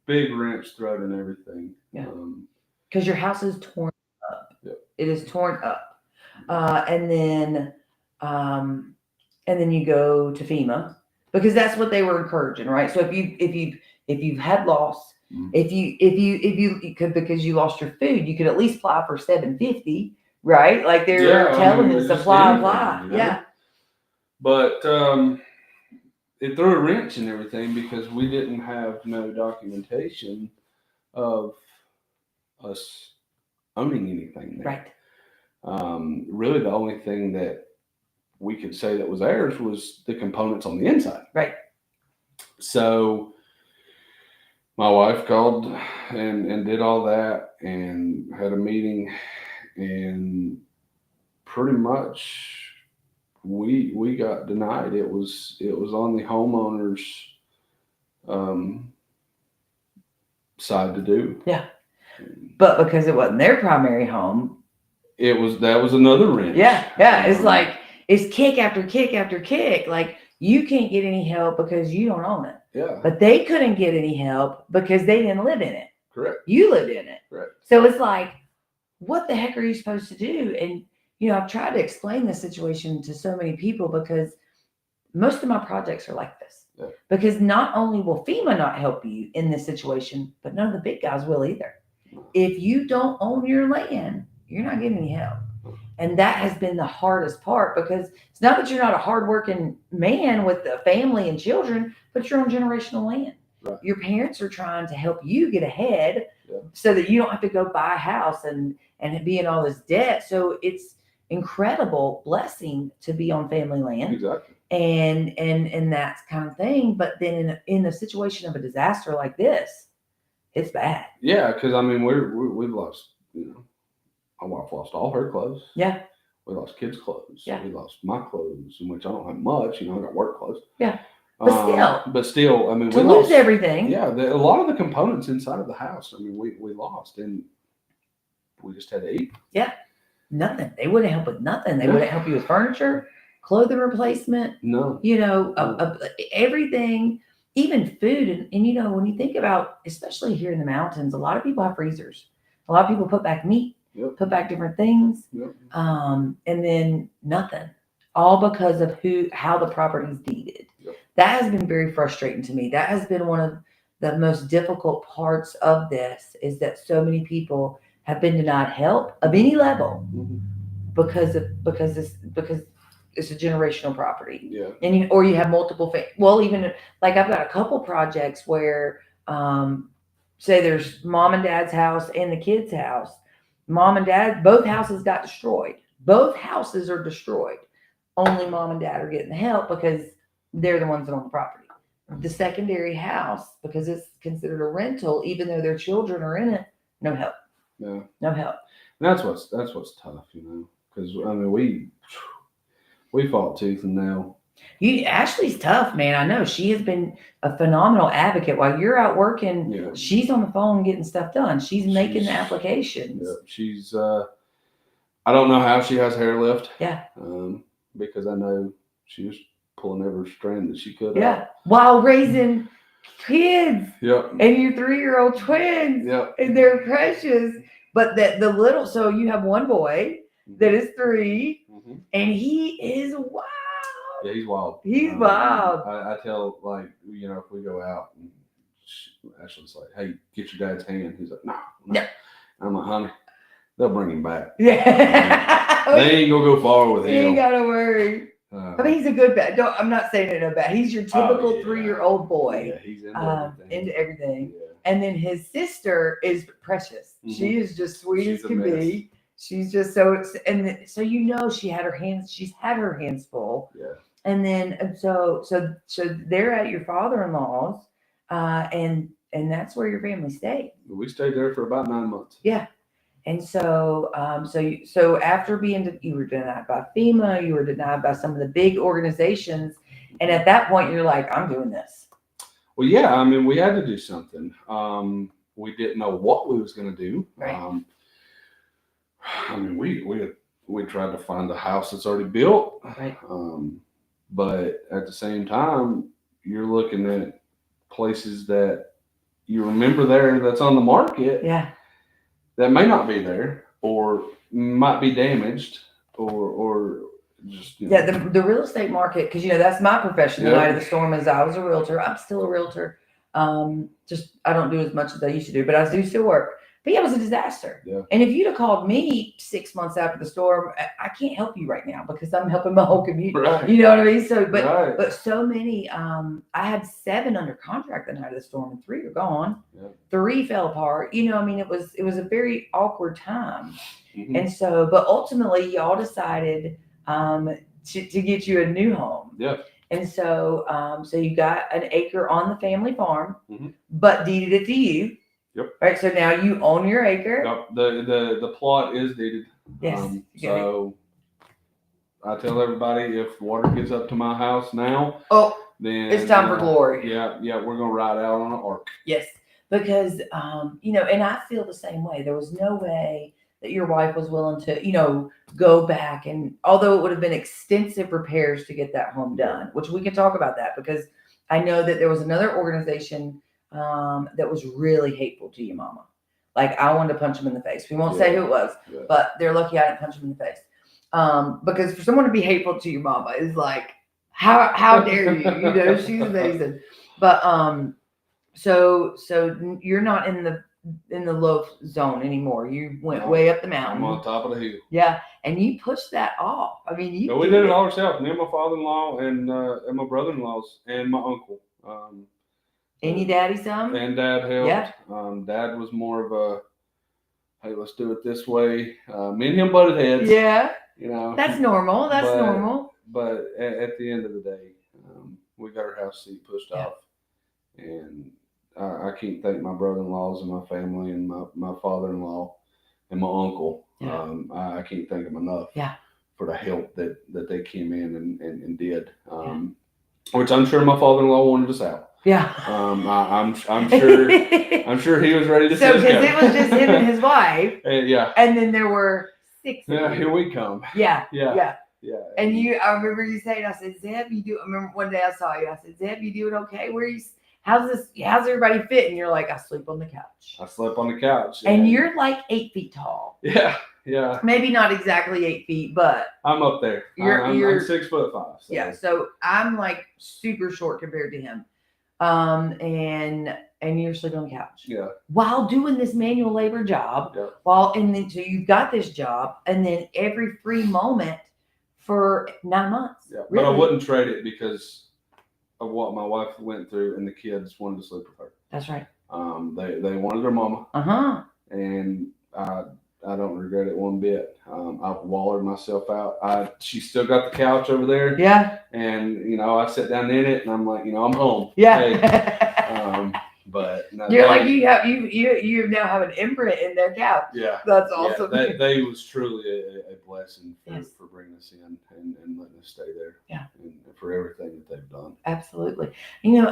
big wrench throat and everything. Yeah. Because your house is torn up. Yep. It is torn up. And then you go to FEMA, because that's what they were encouraging, right? So if you've had loss, if you could, because you lost your food, you could at least apply for $750, right? Like they're telling us apply. Yeah. But it threw a wrench in everything because we didn't have no documentation of us owning anything there. Right. Really, the only thing that we could say that was ours was the components on the inside. Right. So my wife called and did all that and had a meeting, and pretty much we got denied. It was on the homeowner's side to do. Yeah. But because it wasn't their primary home, that was another wrench. Yeah. It's like it's kick after kick after kick. Like you can't get any help because you don't own it. Yeah. But they couldn't get any help because they didn't live in it. Correct. You lived in it. Correct. So it's like, what the heck are you supposed to do? And I've tried to explain this situation to so many people because most of my projects are like this. Yeah. Because not only will FEMA not help you in this situation, but none of the big guys will either. If you don't own your land, you're not getting any help. And that has been the hardest part because it's not that you're not a hardworking man with a family and children, but you're on generational land. Right. Your parents are trying to help you get ahead so that you don't have to go buy a house and be in all this debt. So it's incredible blessing to be on family land. Exactly. And that kind of thing. But then in a situation of a disaster like this, it's bad. Yeah, because I mean we've lost, my wife lost all her clothes. Yeah. We lost kids' clothes. Yeah. We lost my clothes, in which I don't have much. I got work clothes. Yeah. But still, I mean, to lose everything. Yeah, a lot of the components inside of the house. I mean, we lost, and we just had to eat. Yeah. Nothing. They wouldn't help with nothing. They wouldn't help you with furniture, clothing replacement. No. Everything, even food. And when you think about, especially here in the mountains, a lot of people have freezers. A lot of people put back meat, put back different things, and then nothing. All because of how the property's deeded. Yep. That has been very frustrating to me. That has been one of the most difficult parts of this, is that so many people have been denied help of any level because it's a generational property. Yeah. And you have multiple even like I've got a couple projects where say there's mom and dad's house and the kids' house. Mom and dad, both houses got destroyed. Both houses are destroyed. Only mom and dad are getting the help because they're the ones that own the property. The secondary house, because it's considered a rental, even though their children are in it, no help. Yeah. No help. And that's what's tough, because I mean we fought tooth and nail. Ashley's tough, man. I know she has been a phenomenal advocate while you're out working. Yeah. She's on the phone getting stuff done. She's making the applications. Yeah, she's. I don't know how she has hair lift. Yeah. Because I know she was pulling every strand that she could. Yeah. While raising kids. Yep. And your 3-year-old twins. Yep. And they're precious. But so you have one boy that is 3, and he is wild. Yeah, he's wild. He's wild. I tell, if we go out, and Ashley's like, "Hey, get your dad's hand." He's like, "No." I'm like, "Honey, they'll bring him back. Yeah. They ain't gonna go far with him. You ain't gotta worry." He's a good bad. I'm not saying it no bad. He's your typical 3-year-old boy. Yeah, he's into everything. Yeah. And then his sister is precious. She is just sweet as can be. She's just so she had her hands. She's had her hands full. Yeah. And then so they're at your father-in-law's, and that's where your family stayed. We stayed there for about 9 months. Yeah. And so after you were denied by FEMA, you were denied by some of the big organizations, and at that point you're like, I'm doing this. Well, yeah, I mean, we had to do something. We didn't know what we was going to do. Right. I mean, we tried to find a house that's already built. Right. But at the same time, you're looking at places that you remember there that's on the market. Yeah. That may not be there, or might be damaged, or just the real estate market, because that's my profession. The night of the storm is I was a realtor. I'm still a realtor. Just I don't do as much as I used to do, but I do still work. But yeah, it was a disaster. Yeah. And if you'd have called me 6 months after the storm, I can't help you right now because I'm helping my whole community. Right. You know what I mean? So, right. But so many. I had 7 under contract the night of the storm, and 3 are gone. Yeah. 3 fell apart. It was a very awkward time. And so, but ultimately, y'all decided to get you a new home. Yeah. And so, so you got an acre on the family farm, but deeded it to you. Yep. Right. So now you own your acre. Yep. The plot is deeded. Yes. So I tell everybody if water gets up to my house now, then it's time for glory. Yeah, we're gonna ride out on an ark. Yes, because and I feel the same way. There was no way that your wife was willing to, go back, and although it would have been extensive repairs to get that home done, which we can talk about that because I know that there was another organization that was really hateful to you, Mama. Like I wanted to punch them in the face. We won't say who it was, but they're lucky I didn't punch them in the face. Because for someone to be hateful to your mama is like, how dare you? She's amazing. But so you're not in the low zone anymore. You went way up the mountain. I'm on top of the hill. Yeah, and you pushed that off. I mean, we did it all ourselves. Me and my father-in-law and my brother-in-laws and my uncle. And your daddy some? And Dad helped. Yeah. Dad was more of a, hey, let's do it this way. Me and him butted heads. Yeah. That's normal. Normal. But at the end of the day, we got our house seat pushed off, and I can't thank my brother-in-laws and my family and my father-in-law and my uncle. Yeah. I can't thank them enough. Yeah. For the help that they came in and did. Which I'm sure my father-in-law wanted us out. Yeah. I'm sure he was ready to. So because it was just him and his wife. Yeah. And then there were 6. Yeah. Here we come. Yeah. Yeah. And I remember you saying, I said, Zeb, I remember one day I saw you. I said, Zeb, you doing okay? How's everybody fit? And you're like, I sleep on the couch. I slept on the couch. And you're like 8 feet tall. Yeah. Yeah. Maybe not exactly 8 feet, but I'm up there. I'm 6'5". So. Yeah. So I'm like super short compared to him. And you're sleeping on the couch. Yeah. While doing this manual labor job. Yeah. So you've got this job, and then every free moment for 9 months. Yeah. Really. But I wouldn't trade it because of what my wife went through, and the kids wanted to sleep with her. That's right. They wanted their mama. And I don't regret it one bit. I've wallered myself out. She still got the couch over there. Yeah. And I sit down in it, and I'm like, I'm home. Yeah. Hey. But no, you're like you now have an imprint in their couch. Yeah. That's awesome. Yeah, they was truly a blessing for bringing us in and letting us stay there. Yeah. And for everything that they've done. Absolutely.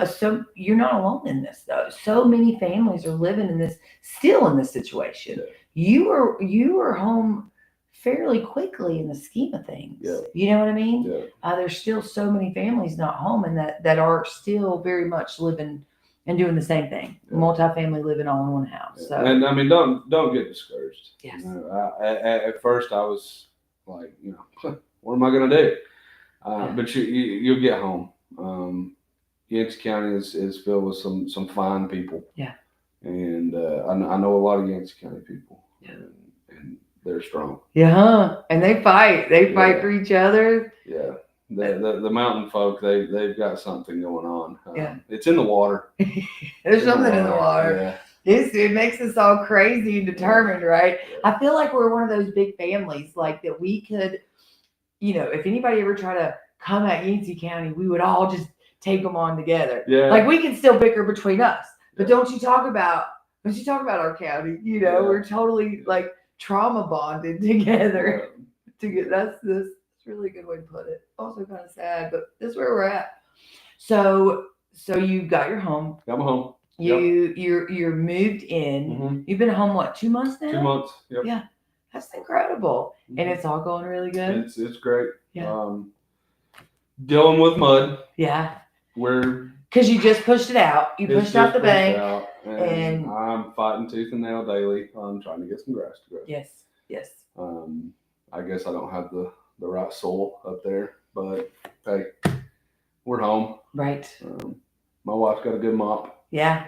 So you're not alone in this though. So many families are living still in this situation. Yeah. You were home fairly quickly in the scheme of things. Yeah. You know what I mean? Yeah. There's still so many families not home and that are still very much living and doing the same thing. Yeah. Multi-family living all in one house. Yeah. So. And I mean, don't get discouraged. Yes. At first I was like, what am I going to do? But you'll get home. Yancey County is filled with some fine people. Yeah. And I know a lot of Yancey County people. Yeah. And they're strong. Yeah. And they fight. They fight for each other. Yeah. The mountain folk, they've got something going on. Yeah. It's in the water. There's something in the water. Yeah. It makes us all crazy and determined, right? Yeah. I feel like we're one of those big families, like that we could, if anybody ever tried to come at Yancey County, we would all just take them on together. Yeah. Like we can still bicker between us, but don't you talk about our county? We're totally like trauma bonded together. That's a really good way to put it. Also kind of sad, but that's where we're at. So you got your home. Got my home. You're moved in. Mm-hmm. You've been home what, 2 months now? 2 months. Yep. Yeah. That's incredible. Mm-hmm. And it's all going really good. It's great. Yeah. Dealing with mud. Yeah. Because you just pushed it out. You pushed out the bank. And I'm fighting tooth and nail daily. I'm trying to get some grass to grow. Yes. I guess I don't have the right soil up there, but hey, we're home. Right. My wife's got a good mop. Yeah.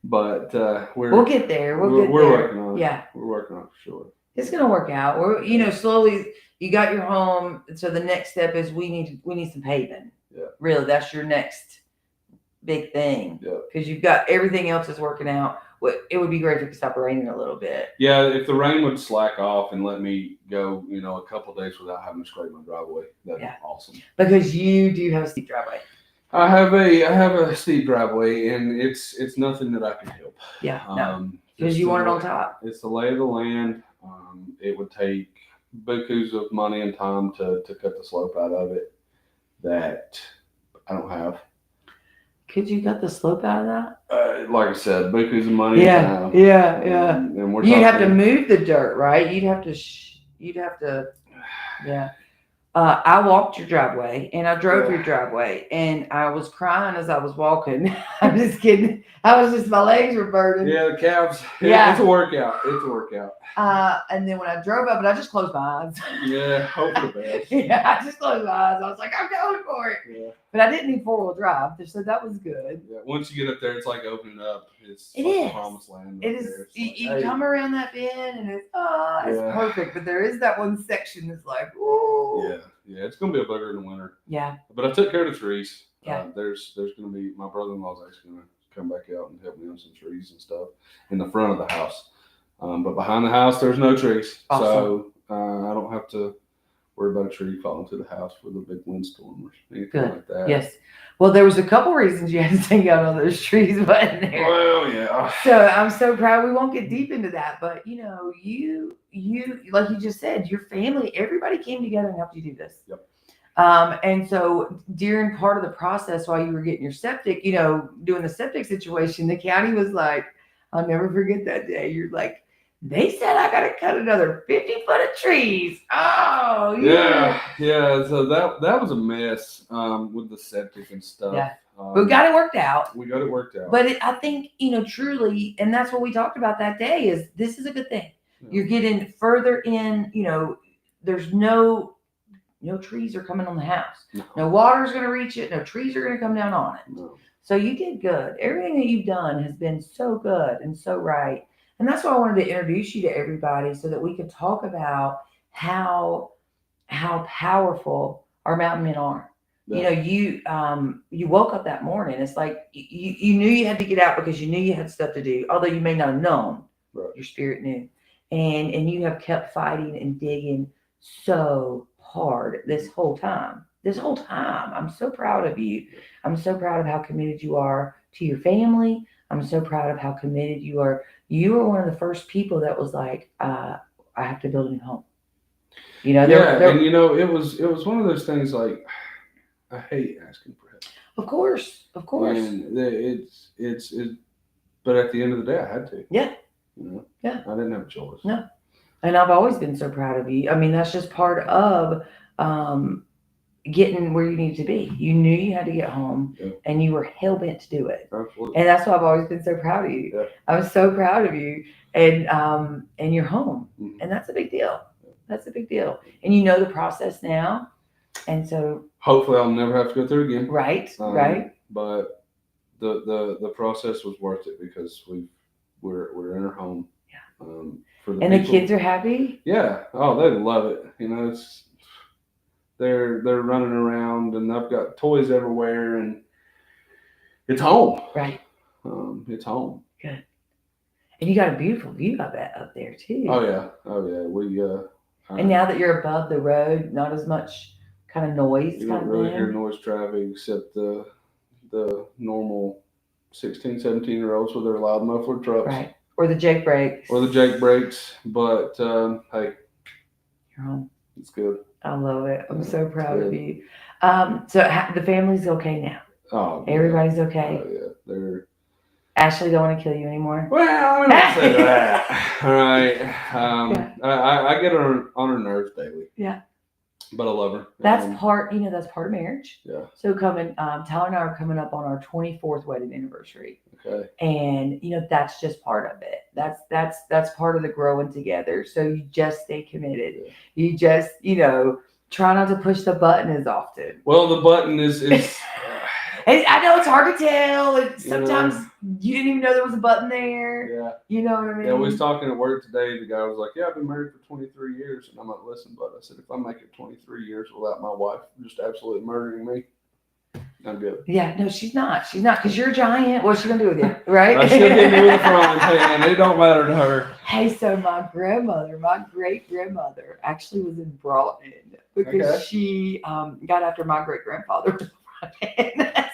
But we'll get there. We're working on it. Yeah. We're working on it for sure. It's gonna work out. We're slowly. You got your home, so the next step is we need some paving. Yeah. Really, that's your next big thing. Yeah. Because you've got everything else is working out. It would be great if it could stop raining a little bit. Yeah, if the rain would slack off and let me go, a couple of days without having to scrape my driveway, that'd be awesome. Because you do have a steep driveway. I have a steep driveway, and it's nothing that I can help. Yeah, because you want it on top. It's the lay of the land. It would take bukus of money and time to cut the slope out of it that I don't have. Could you cut the slope out of that? Like I said, bukus of money Yeah, and time. yeah. And we're You'd have to talking, move the dirt, right? You'd have to, yeah. I walked your driveway and I drove your driveway and I was crying as I was walking. I'm just kidding. My legs were burning. Yeah, the calves. Yeah. It's a workout. It's a workout. And then when I drove up, and I just closed my eyes. Yeah, hope for the best. Yeah, I just closed my eyes. I was like, I'm going for it. Yeah. But I didn't need 4-wheel drive, so that was good. Yeah. Once you get up there, it's like opening up. It's It like is. the promised land. It is. You come around that bend, and it's perfect. But there is that one section that's like, ooh. Yeah. It's gonna be a bugger in the winter. Yeah. But I took care of the trees. Yeah. There's gonna be my brother-in-law's actually gonna come back out and help me on some trees and stuff in the front of the house. But behind the house, there's no trees, so I don't have to worry about a tree falling to the house with a big windstorm or anything like that. Yes. Well, there was a couple reasons you had to take out all those trees, wasn't there? Well, yeah. So I'm so proud. We won't get deep into that, but you like you just said, your family, everybody came together and helped you do this. Yep. And so during part of the process while you were getting your septic, doing the septic situation, the county was like, I'll never forget that day. You're like, they said I got to cut another 50 foot of trees. Oh, yeah. So that was a mess with the septic and stuff. Yeah. We got it worked out. But I think, truly, and that's what we talked about that day, is this is a good thing. Yeah. You're getting further in, there's no trees are coming on the house. No water's going to reach it. No trees are going to come down on it. No. So you did good. Everything that you've done has been so good and so right. And that's why I wanted to introduce you to everybody so that we could talk about how powerful our mountain men are. Yeah. You woke up that morning. It's like you knew you had to get out because you knew you had stuff to do, although you may not have known. Right. Your spirit knew. And you have kept fighting and digging so hard this whole time. I'm so proud of you. I'm so proud of how committed you are to your family. I'm so proud of how committed you are. You were one of the first people that was like, I have to build a new home. And it was one of those things like, I hate asking for help. Of course. And it's but at the end of the day, I had to. Yeah. Yeah. I didn't have a choice. No. And I've always been so proud of you. I mean, that's just part of getting where you need to be. You knew you had to get home, and you were hell bent to do it. Absolutely. And that's why I've always been so proud of you. Yeah. I'm so proud of you, and you're home, and that's a big deal. That's a big deal. And you know the process now, and so hopefully I'll never have to go through it again. Right. Right. But the process was worth it because we're in our home. Yeah. The kids are happy. Yeah. Oh, they love it. It's. They're running around and I've got toys everywhere and it's home. Right. It's home. Good. And you got a beautiful view of that up there too. Oh yeah. We and now that you're above the road, not as much kind of noise. You don't really hear noise traffic except the normal 16, 17-year-olds with their loud muffler trucks. Right. Or the Jake brakes. But hey. You're home. It's good. I love it. I'm so proud of you. So the family's okay now. Oh, everybody's okay. Oh, yeah. They're. Ashley don't want to kill you anymore. Well, I don't say that. All right. I get on her nerves daily. Yeah. But I love her. That's part of marriage. Yeah. So Tyler and I are coming up on our 24th wedding anniversary. Okay. And that's just part of it. That's part of the growing together. So you just stay committed. Yeah. You just, try not to push the button as often. Well, the button is I know it's hard to tell. Sometimes you didn't even know there was a button there. Yeah. You know what I mean? Yeah, we was talking at work today. The guy was like, yeah, I've been married for 23 years. And I'm like, listen, bud. I said, if I make it 23 years without my wife just absolutely murdering me, I'm good. Yeah, no, she's not. She's not, because you're a giant. What's she going to do with you, right? She'll get me with a frying pan. It don't matter to her. Hey, so my great-grandmother, actually was in Broughton because she got after my great-grandfather.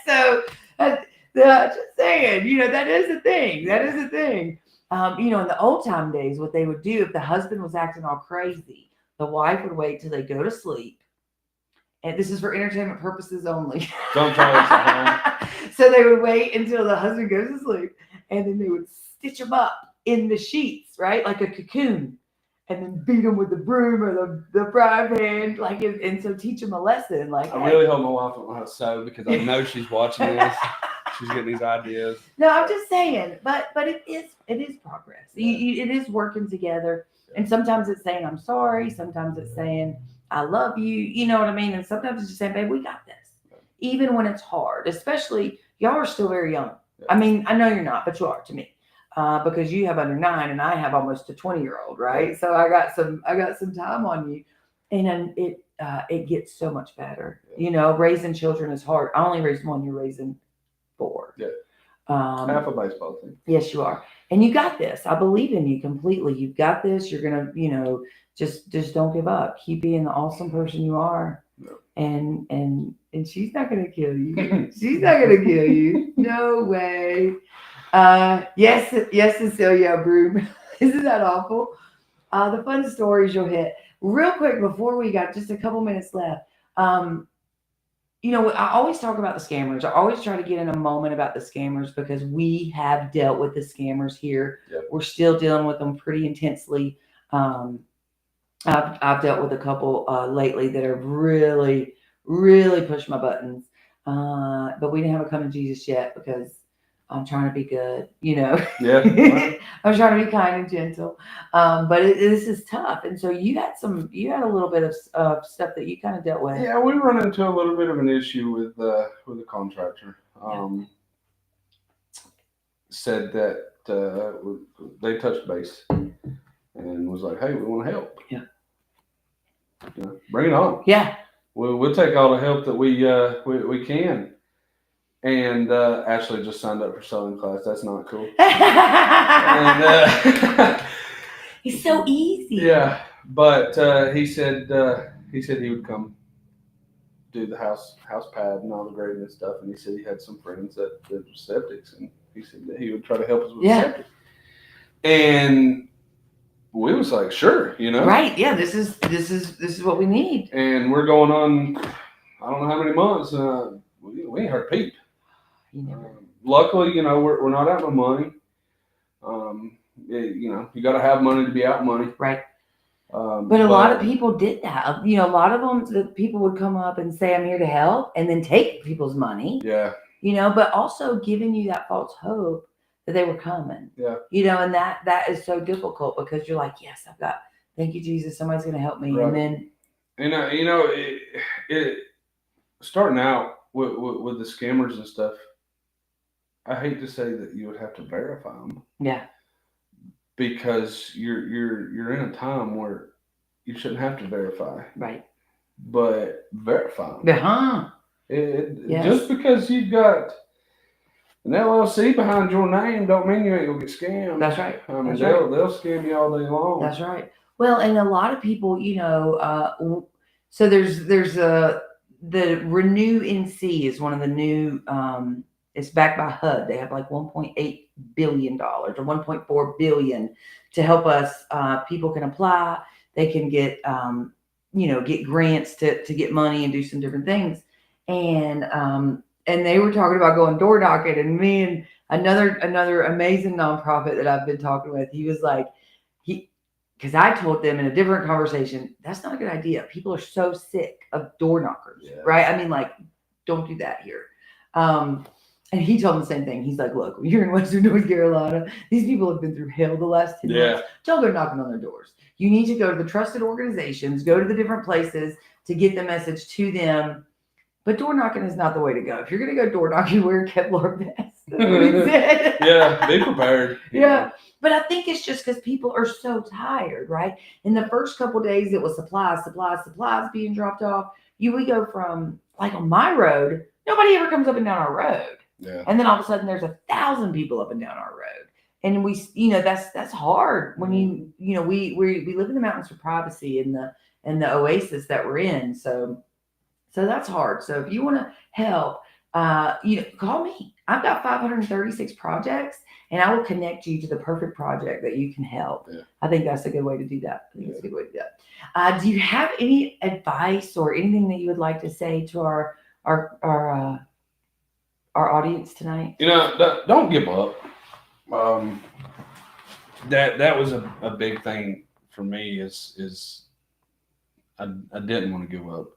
So, just saying, that is a thing. That is a thing. In the old time days, what they would do if the husband was acting all crazy, the wife would wait till they go to sleep. And this is for entertainment purposes only. Don't tell us at home. So they would wait until the husband goes to sleep, and then they would stitch them up in the sheets, right? Like a cocoon, and then beat them with the broom or the fry pan, like, and so teach them a lesson. Like, I really hope my wife don't know how to sew because I know she's watching this. She's getting these ideas. No, I'm just saying, but it is progress. It is working together, and sometimes it's saying I'm sorry, sometimes it's saying I love you. You know what I mean? And sometimes it's just saying, babe, we got this, even when it's hard. Especially y'all are still very young. I mean, I know you're not, but you are to me. Because you have under 9 and I have almost a 20-year-old, right? So I got some time on you, and it gets so much better. You know, raising children is hard. I only raised one. You're raising 4. Yeah. Half a baseball team. Yes, you are, and you got this. I believe in you completely. You've got this. You're gonna, just don't give up. Keep being the awesome person you are. No. And she's not gonna kill you. She's not gonna kill you. No way. Yes, Cecilia Broom. Isn't that awful? The fun stories you'll hit real quick before we got just a couple minutes left. I always talk about the scammers. I always try to get in a moment about the scammers because we have dealt with the scammers here. Yep. We're still dealing with them pretty intensely. I've dealt with a couple lately that have really, really pushed my buttons. But we didn't have a come to Jesus yet because I'm trying to be good, Yeah. I'm trying to be kind and gentle. But this is tough. And so you had a little bit of stuff that you kind of dealt with. Yeah, we run into a little bit of an issue with the contractor. Said that they touched base and was like, "Hey, we want to help. Yeah. Bring it on. Yeah. We'll take all the help that we can." And Ashley just signed up for sewing class. That's not cool. And, he's so easy. Yeah, but he said he would come do the house pad and all the grading and stuff. And he said he had some friends that were septics, and he said that he would try to help us with septic. And we was like, sure, Right? Yeah, this is what we need. And we're going on, I don't know how many months. We ain't heard a peep. Luckily, we're not out no money. You got to have money to be out money. Right. But a lot of people did that. A lot of them, the people would come up and say, I'm here to help, and then take people's money. Yeah. But also giving you that false hope that they were coming. Yeah. And that is so difficult because you're like, yes, thank you, Jesus. Somebody's going to help me. Right. And then, it starting out with the scammers and stuff, I hate to say that you would have to verify them. Yeah. Because you're in a time where you shouldn't have to verify. Right. But verify them. Uh-huh. Yes. Just because you've got an LLC behind your name don't mean you ain't gonna get scammed. That's right. I mean, they'll scam you all day long. That's right. Well, and a lot of people, so there's the Renew NC is one of the new. It's backed by HUD. They have like $1.8 billion or $1.4 billion to help us. People can apply. They can get, get grants to get money and do some different things. And they were talking about going door knocking. And me and another amazing nonprofit that I've been talking with, he was like, because I told them in a different conversation, that's not a good idea. People are so sick of door knockers, right? I mean, like, don't do that here. And he told them the same thing. He's like, look, you're in Western North Carolina. These people have been through hell the last 10 years. Don't go knocking on their doors. You need to go to the trusted organizations, go to the different places to get the message to them. But door knocking is not the way to go. If you're going to go door knocking, wear a Kevlar vest. That's what he said. Yeah, be prepared. Yeah. But I think it's just because people are so tired, right? In the first couple of days, it was supplies being dropped off. We go from, like on my road, nobody ever comes up and down our road. Yeah. And then all of a sudden there's 1,000 people up and down our road. And we, that's hard when we live in the mountains for privacy and the oasis that we're in. So that's hard. So if you want to help, call me. I've got 536 projects, and I will connect you to the perfect project that you can help. Yeah. I think that's a good way to do that. It's a good way to do that. Do you have any advice or anything that you would like to say to our audience tonight? Don't give up. That was a big thing for me. Is I didn't want to give up.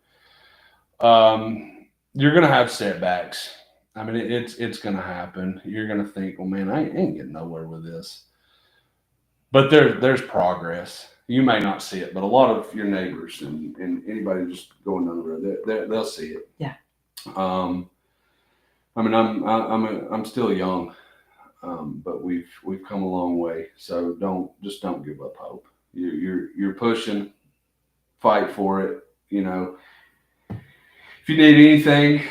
You're gonna have setbacks. I mean, it's gonna happen. You're gonna think, well, man, I ain't getting nowhere with this. But there's progress. You may not see it, but a lot of your neighbors and anybody just going down the road, they'll see it. Yeah. I mean, I'm still young, but we've come a long way. So don't give up hope. You're pushing, fight for it. If you need anything,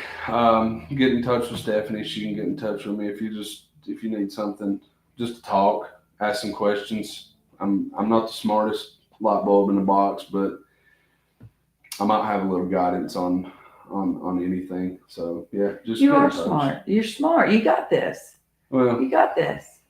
get in touch with Stephanie. She can get in touch with me. If you need something, just to talk, ask some questions. I'm not the smartest light bulb in the box, but I might have a little guidance on anything. So yeah, just you are smart. You're smart. You got this. Well, you got this.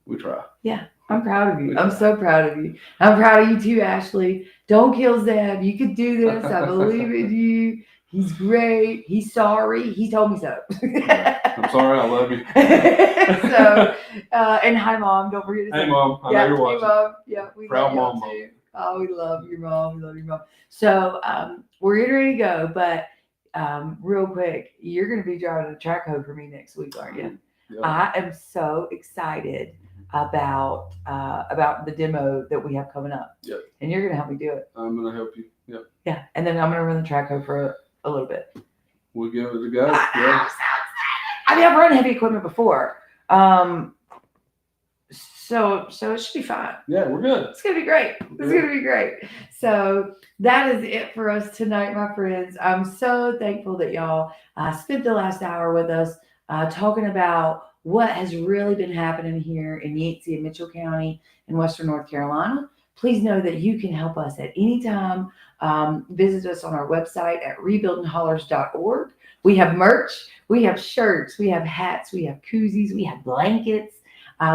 We try. Yeah, I'm proud of you. I'm so proud of you. I'm proud of you too, Ashley. Don't kill Zeb. You could do this. I believe in you. He's great. He's sorry. He told me so. I'm sorry. I love you. And hi, Mom. Don't forget to say. Hey, Mom. I know you're watching. Hey, Mom. Yeah, we Proud love mom, you too. Oh, we love your mom. We love your mom. So we're getting ready to go, but real quick, you're going to be driving a track hoe for me next week, aren't you? Yeah. I am so excited about the demo that we have coming up. Yep. And you're going to help me do it. I'm going to help you. Yep. Yeah. And then I'm going to run the track hoe for a little bit. We'll give it a go. Yeah. I'm so excited. I mean, I've run heavy equipment before. So it should be fine. Yeah, we're good. It's going to be great. It's going to be great. So that is it for us tonight, my friends. I'm so thankful that y'all spent the last hour with us talking about what has really been happening here in Yancey and Mitchell County in Western North Carolina. Please know that you can help us at any time. Visit us on our website at rebuildinghollers.org. We have merch. We have shirts. We have hats. We have koozies. We have blankets.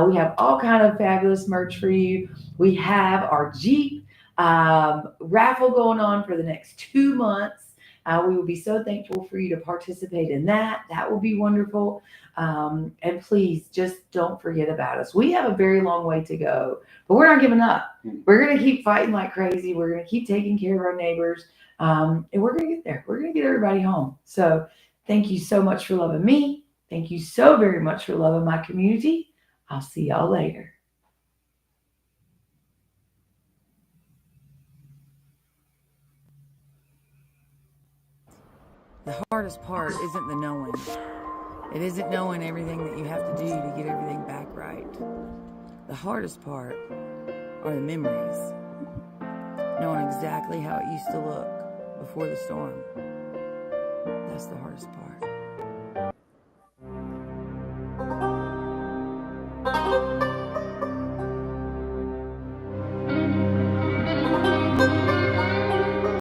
We have all kind of fabulous merch for you. We have our Jeep raffle going on for the next 2 months. We will be so thankful for you to participate in that. That will be wonderful. And please just don't forget about us. We have a very long way to go, but we're not giving up. We're going to keep fighting like crazy. We're going to keep taking care of our neighbors. And we're going to get there. We're going to get everybody home. So thank you so much for loving me. Thank you so very much for loving my community. I'll see y'all later. The hardest part isn't the knowing. It isn't knowing everything that you have to do to get everything back right. The hardest part are the memories. Knowing exactly how it used to look before the storm. That's the hardest part.